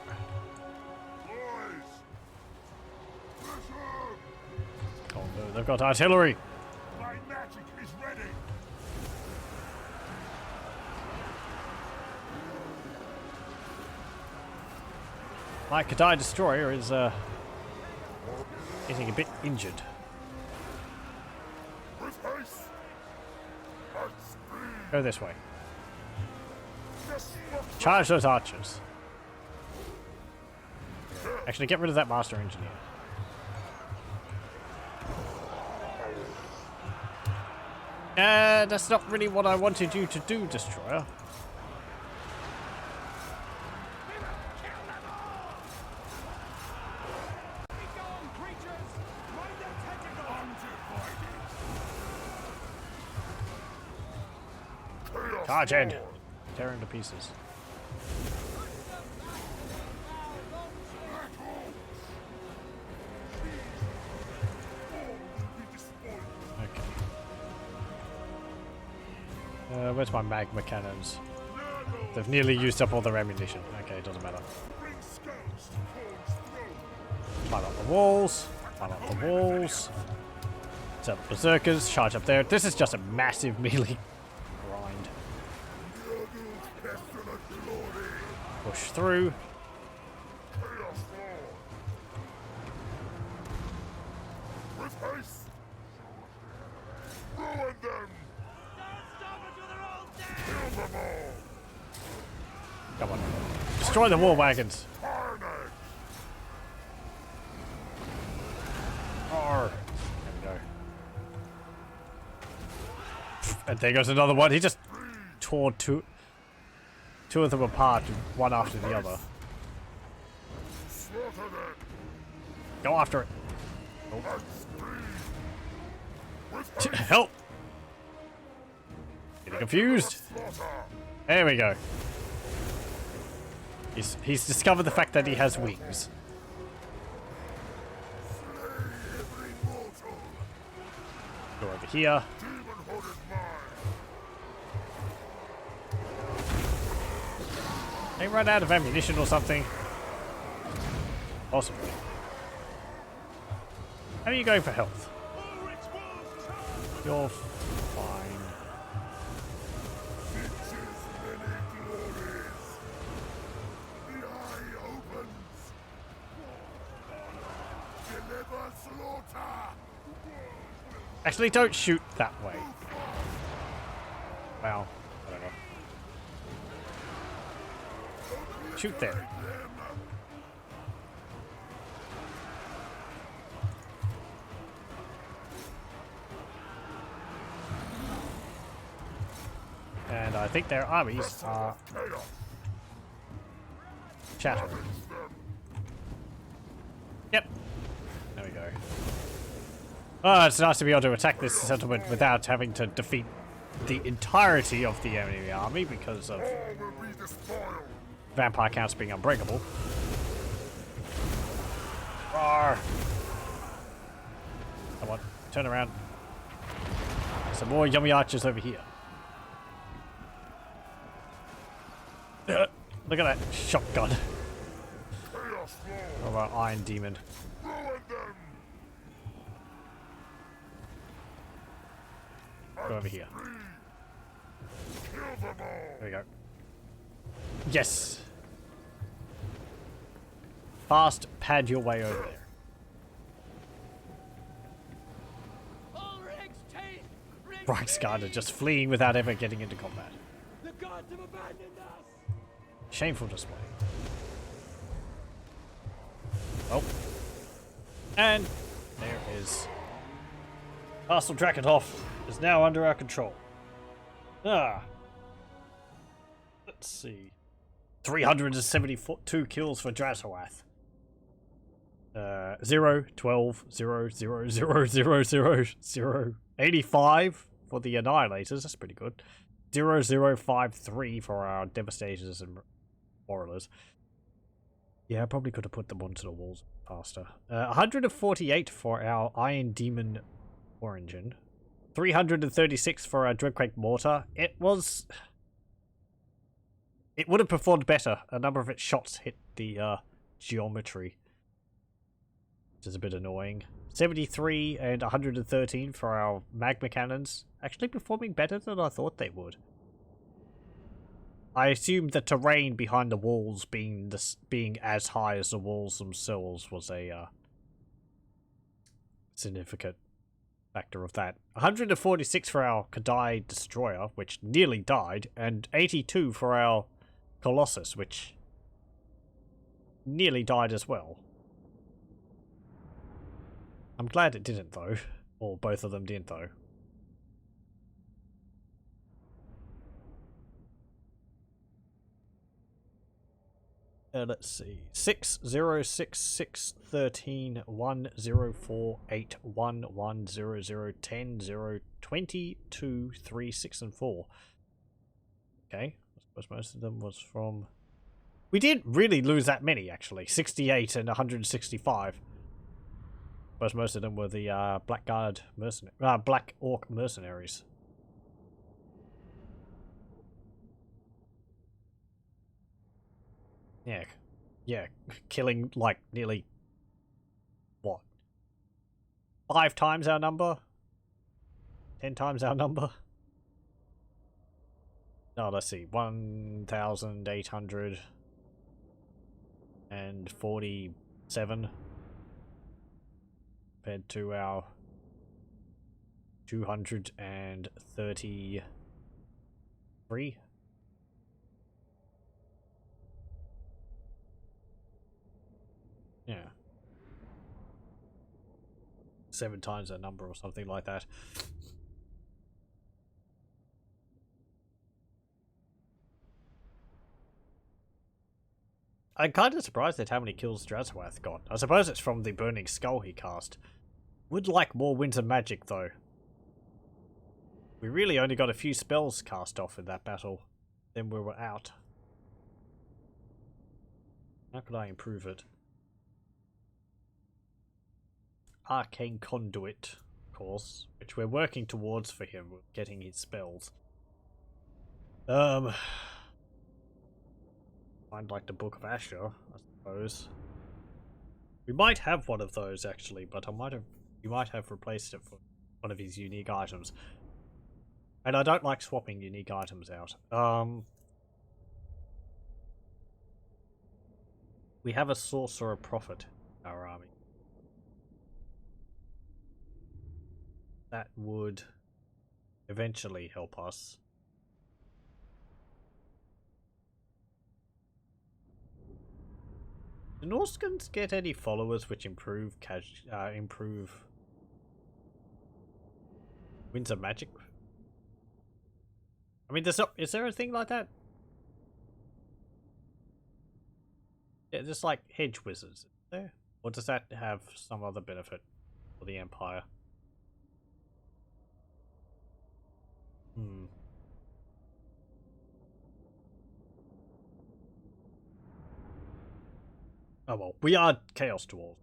Oh no, they've got artillery. My magic is ready. My Kadai destroyer is getting a bit injured. With haste and speed. Go this way. Disrupt Charge those archers. Actually, get rid of that master engineer. That's not really what I wanted you to do, destroyer. chaos. Charge in. Tear into pieces. Okay. Where's my magma cannons? They've nearly used up all their ammunition. Okay, it doesn't matter. Bring scouts to Thorn's throne. Climb up the walls. Climb up the walls. Set up berserkers. Charge up there. This is just a massive melee grind. Nurgle's pestilent glory. Push through. Chaos Lord. With haste. Ruin them. Kill them all. Come on. Destroy the war wagons. Carnage. Arr. There we go. And there goes another one. He just tore two of them apart, one after the other. Slaughter them. Go after it. And speed. With haste. Help! Getting confused. Slaughter. There we go. He's discovered the fact that he has wings. Slay every mortal. Go over here. Demonhood is mine. They run out of ammunition or something. Possibly. How are you going for health? You're fine. Bitches many glories. The eye opens. Deliver slaughter. Actually, don't shoot that way. Well, whatever. Shoot there. And I think their armies are Chaos. chattering. Ravage them. Yep. There we go. Oh, it's nice to be able to attack this settlement without having to defeat the entirety of the enemy army because of All will be despoiled. vampire counts being unbreakable. Roar! Come on, turn around. Some more yummy archers over here. Look at that shotgun. Chaos Or about Iron Demon. Lord. Ruin them. Go over here. Kill them all. There we go. Yes! Fast pad your way over there. Reichsguard are just fleeing without ever getting into combat. The gods have abandoned us! Shameful display. Oh. And there is Castle Drakenhof is now under our control. Ah. Let's see. 372 kills for Drazowath. 0, 12, 0, 0, 0, 0, 0, 0, 85 for the Annihilators. That's pretty good. 0, 0, 5, 3 for our Devastators and Warriors. Yeah, I probably could have put them onto the walls faster. 148 for our Iron Demon War Engine. 336 for our Dreadquake Mortar. It would have performed better. A number of its shots hit the geometry, which is a bit annoying. 73 and 113 for our Magma Cannons. Actually performing better than I thought they would. I assumed the terrain behind the walls being as high as the walls themselves was a significant factor of that. 146 for our Kadai Destroyer, which nearly died, and 82 for our Colossus, which nearly died as well. I'm glad it didn't though, or both of them didn't though. Let's see. 6 0 6 6 13 1 0 4 8 1 1 0 0 10 0 20 2 3 6 and 4. Okay, I suppose most of them was from. We didn't really lose that many actually. 68 and 165. I suppose most of them were the Black Orc mercenaries. Yeah, killing like nearly, what, 5 times our number? 10 times our number? No, let's see, 1,847 compared to our 233. Yeah. 7 times that number or something like that. I'm kind of surprised at how many kills Drazowath got. I suppose it's from the Burning Skull he cast. Would like more Winter Magic though. We really only got a few spells cast off in that battle. Then we were out. How could I improve it? Arcane Conduit, of course, which we're working towards for him with getting his spells. Find like the Book of Asher, I suppose. We might have one of those actually, but you might have replaced it for one of his unique items. And I don't like swapping unique items out. We have a Sorcerer Prophet in our army. That would eventually help us. Do Norskans get any followers which improve Winter Magic? I mean, is there a thing like that? Yeah, just like hedge wizards, is there? Or does that have some other benefit for the Empire? Oh well, we are Chaos Dwarves.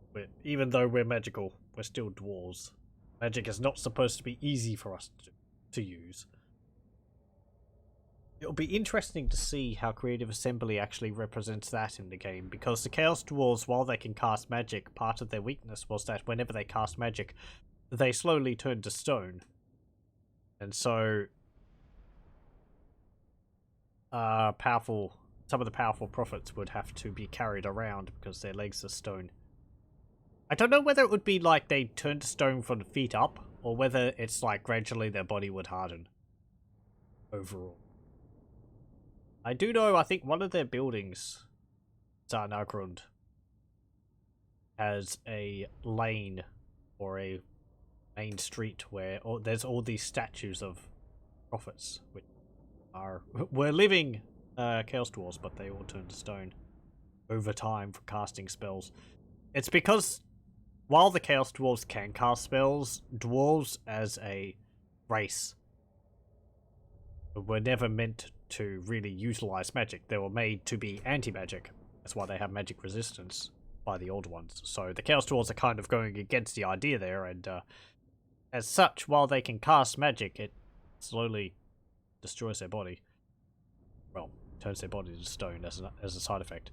Even though we're magical, we're still dwarves. Magic is not supposed to be easy for us to use. It'll be interesting to see how Creative Assembly actually represents that in the game, because the Chaos Dwarves, while they can cast magic, part of their weakness was that whenever they cast magic, they slowly turn to stone. And so some of the powerful prophets would have to be carried around because their legs are stone. I don't know whether it would be like they turn to stone from the feet up, or whether it's like gradually their body would harden overall. I do know, I think one of their buildings, Zharr Naggrund, has a lane or a main street where there's all these statues of prophets, which were living Chaos Dwarfs, but they all turned to stone over time for casting spells. It's because while the Chaos Dwarfs can cast spells, dwarves as a race were never meant to really utilize magic. They were made to be anti-magic. That's why they have magic resistance by the old ones. So the Chaos Dwarfs are kind of going against the idea there, and as such, while they can cast magic, it slowly destroys their body. Well, turns their body to stone as a side effect.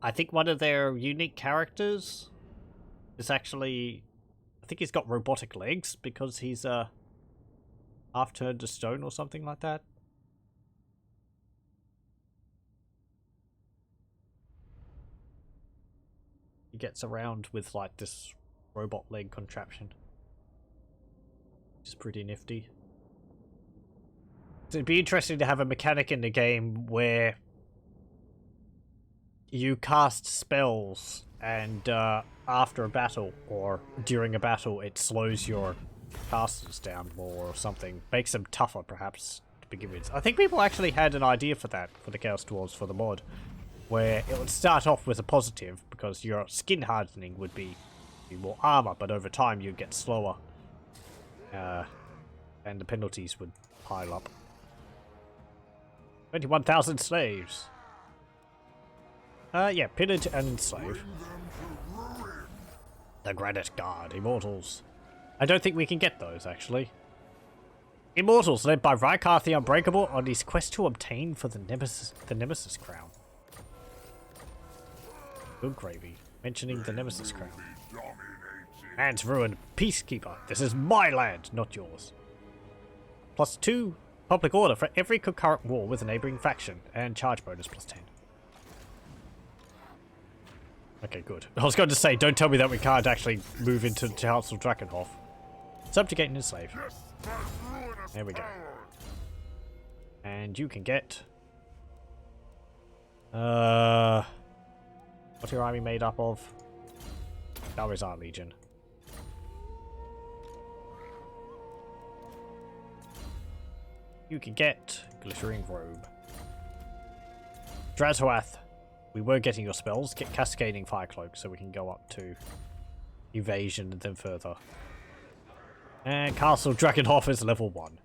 I think one of their unique characters is actually, I think he's got robotic legs because he's half turned to stone or something like that. He gets around with like this robot leg contraption, which is pretty nifty. So it'd be interesting to have a mechanic in the game where you cast spells and after a battle or during a battle it slows your casters down more or something. Makes them tougher perhaps to begin with. I think people actually had an idea for that for the Chaos Dwarves for the mod, where it would start off with a positive because your skin hardening would be more armor, but over time you'd get slower and the penalties would pile up. 21,000 slaves. Yeah, pillage and enslave. The Granite Guard, Immortals. I don't think we can get those, actually. Immortals, led by Rykard the Unbreakable, on his quest to obtain for the Nemesis Crown. Good gravy. Mentioning the Nemesis Crown. Man's Ruin, Peacekeeper. This is my land, not yours. +2 public order for every concurrent war with a neighboring faction, and charge bonus +10. Okay, good. I was going to say, don't tell me that we can't actually move into Castle Drakenhof. Subjugate and enslave. There we go. And you can get... what's your army made up of? That was our legion. You can get Glittering Robe. Drazhoath. We were getting your spells. Get Cascading Fire Cloak so we can go up to Evasion and then further. And Castle Drakenhof is level 1.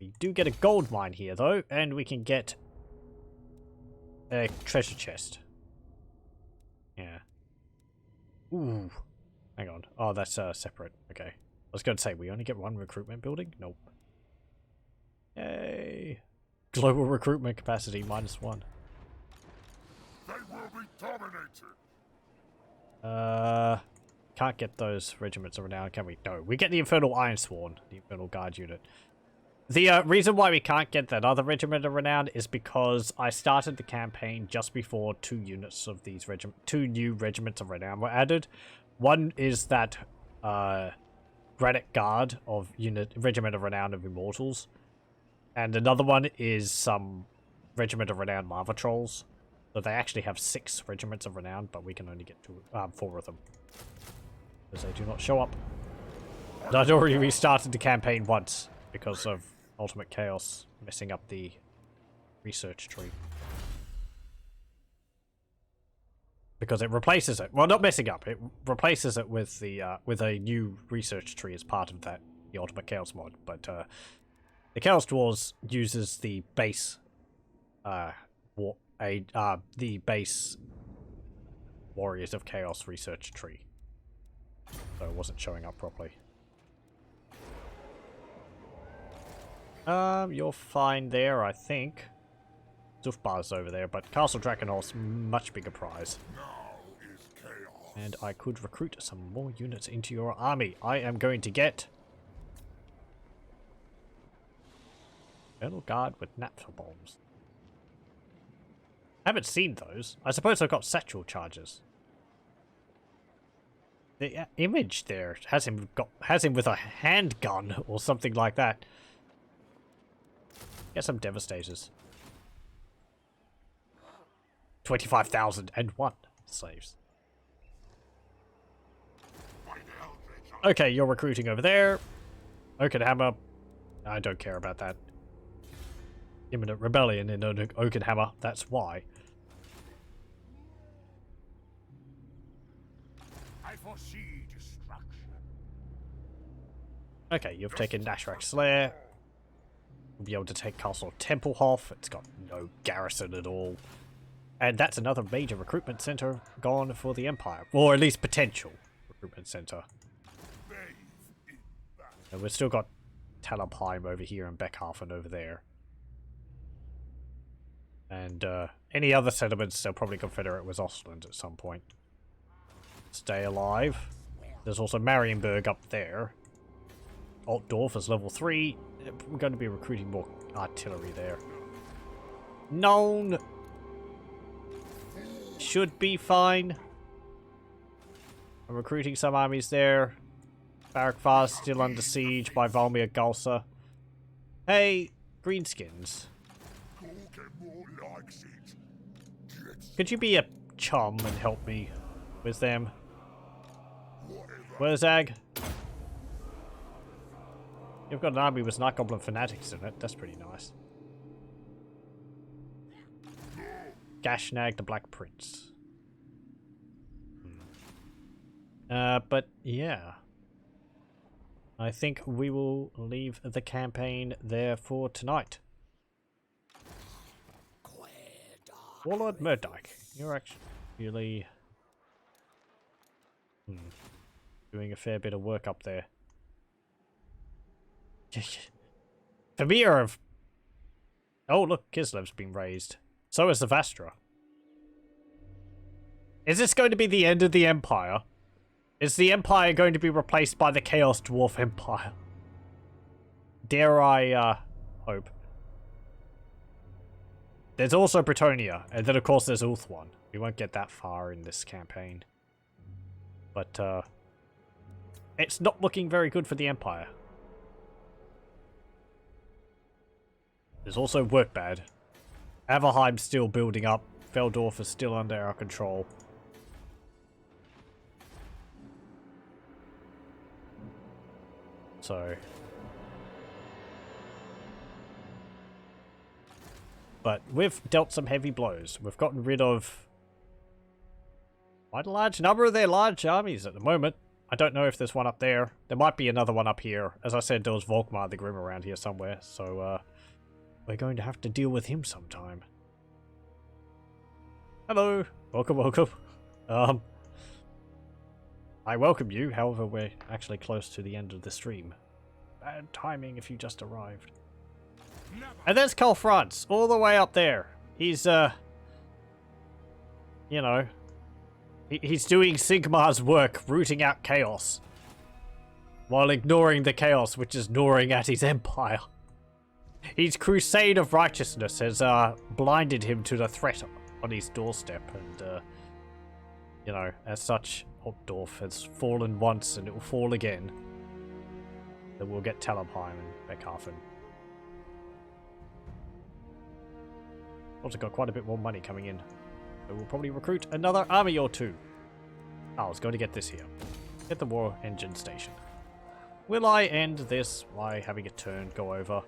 We do get a gold mine here though, and we can get a treasure chest. Yeah. Ooh. Hang on. Oh, that's separate. Okay. I was going to say, we only get one recruitment building? Nope. Yay. Global recruitment capacity -1. They will be dominated. Can't get those regiments of renown, can we? No, we get the Infernal Ironsworn, the Infernal Guard unit. The reason why we can't get that other regiment of renown is because I started the campaign just before 2 units of these two new regiments of renown were added. One is that Granite Guard of Regiment of Renown of Immortals, and another one is some Regiment of Renown Lava Trolls. So they actually have 6 regiments of renown, but we can only get 4 of them. Because they do not show up. And I'd already restarted the campaign once because of Ultimate Chaos messing up the research tree. Because it replaces it. Well, not messing up. It replaces it with the with a new research tree as part of that, the Ultimate Chaos mod. But the Chaos Dwarves uses the base the base Warriors of Chaos research tree. So it wasn't showing up properly. You're fine there, I think. Zufbar's over there, but Castle Drakenhof's much bigger prize. Now is chaos. And I could recruit some more units into your army. I am going to get Infernal Guard with naphtha bombs. I haven't seen those. I suppose I've got satchel charges. The image there has him with a handgun or something like that. Get some devastators. 25,001 slaves. Okay, you're recruiting over there. Oakenhammer. I don't care about that. Imminent rebellion in Oakenhammer. That's why. I foresee destruction. Okay, you've taken Nashrak Slayer. We'll be able to take Castle Drakenhof. It's got no garrison at all. And that's another major recruitment center gone for the Empire. Or at least potential recruitment center. And we've still got Talabheim over here and Bechafen over there. And any other settlements, they'll probably confederate with Ostland at some point. Stay alive. There's also Marienburg up there. Altdorf is level 3. We're going to be recruiting more artillery there. Known. Should be fine. I'm recruiting some armies there. Barakvar still under siege by Valmir Galsa. Hey, Greenskins. Could you be a chum and help me with them? Where's Ag? You've got an army with Night Goblin fanatics in it. That's pretty nice. Gashnag the Black Prince. But yeah. I think we will leave the campaign there for tonight. Warlord Murdoch, you're actually doing a fair bit of work up there. Familiar of... Oh look, Kislev's been raised. So is the Vastra. Is this going to be the end of the Empire? Is the Empire going to be replaced by the Chaos Dwarf Empire? Dare I, hope. There's also Bretonia, and then of course there's Ulthuan. We won't get that far in this campaign. But, it's not looking very good for the Empire. There's also Workbad. Averheim's still building up. Feldorf is still under our control. So... But we've dealt some heavy blows. We've gotten rid of quite a large number of their large armies at the moment. I don't know if there's one up there. There might be another one up here. As I said, there was Volkmar the Grim around here somewhere. So, we're going to have to deal with him sometime. Hello. Welcome, welcome. I welcome you. However, we're actually close to the end of the stream. Bad timing if you just arrived. And there's Karl Franz, all the way up there. He's, you know, he's doing Sigmar's work, rooting out chaos. While ignoring the chaos which is gnawing at his empire. His crusade of righteousness has, blinded him to the threat on his doorstep. And, you know, as such, Altdorf has fallen once and it will fall again. Then we'll get Talabheim and Bechafen. Also got quite a bit more money coming in. So we'll probably recruit another army or two. Oh, I was going to get this here. Get the war engine station. Will I end this by having a turn go over?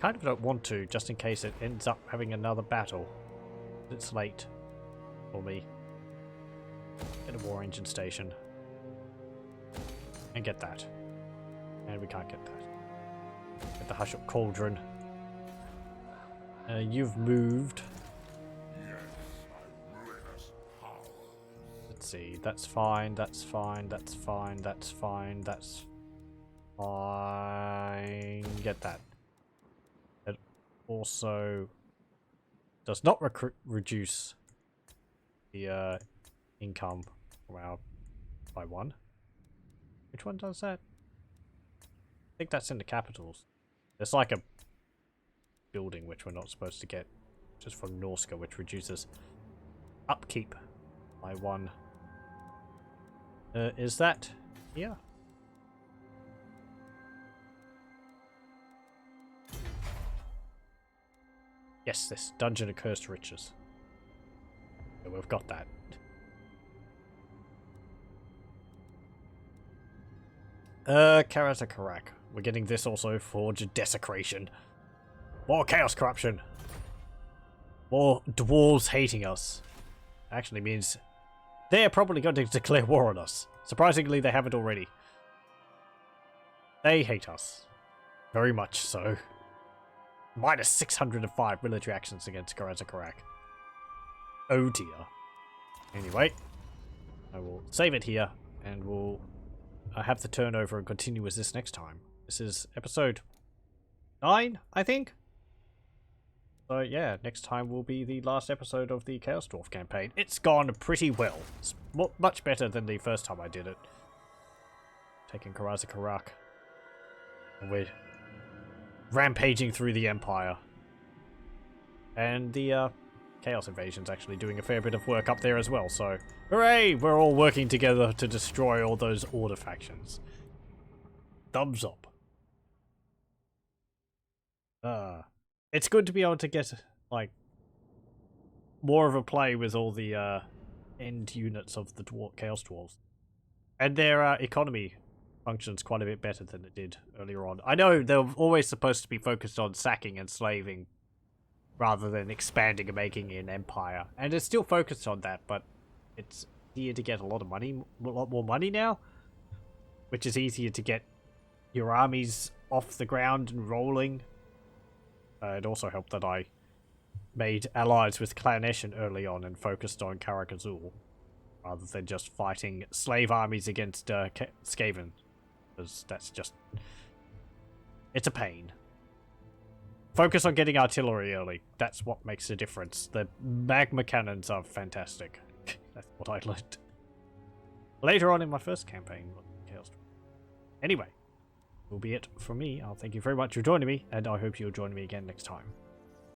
Kind of don't want to, just in case it ends up having another battle. It's late for me. Get a war engine station. And get that. And we can't get that. Get the Hush Up Cauldron. You've moved. Let's see. That's fine. That's fine. That's fine. That's fine. That's fine. Get that. It also does not reduce the income by 1. Which one does that? I think that's in the capitals. There's like a building which we're not supposed to get, just from Norska, which reduces upkeep by 1. Is that here? Yes, this dungeon of cursed riches. Yeah, we've got that. Karatakarak. We're getting this also. Forge Desecration. More Chaos Corruption. More dwarves hating us. Actually means they're probably going to declare war on us. Surprisingly, they haven't already. They hate us. Very much so. Minus 605 military actions against Karatakarak. Oh dear. Anyway, I will save it here, and we'll have the turnover and continue with this next time. This is episode 9, I think? So yeah, next time will be the last episode of the Chaos Dwarf campaign. It's gone pretty well. It's much better than the first time I did it. Taking Karatakarak. And we're rampaging through the Empire. And the Chaos Invasion's actually doing a fair bit of work up there as well, so hooray! We're all working together to destroy all those Order factions. Thumbs up. It's good to be able to get, like, more of a play with all the end units of the Chaos Dwarves. And their economy functions quite a bit better than it did earlier on. I know they're always supposed to be focused on sacking and slaving rather than expanding and making an empire. And it's still focused on that, but it's easier to get a lot more money now. Which is easier to get your armies off the ground and rolling. It also helped that I made allies with Clan Eshin early on and focused on Karakazul, rather than just fighting slave armies against Skaven. Because that's just... it's a pain. Focus on getting artillery early. That's what makes a difference. The magma cannons are fantastic. That's what I learned later on in my first campaign. Anyway, will be it from me. I'll thank you very much for joining me, and I hope you'll join me again next time.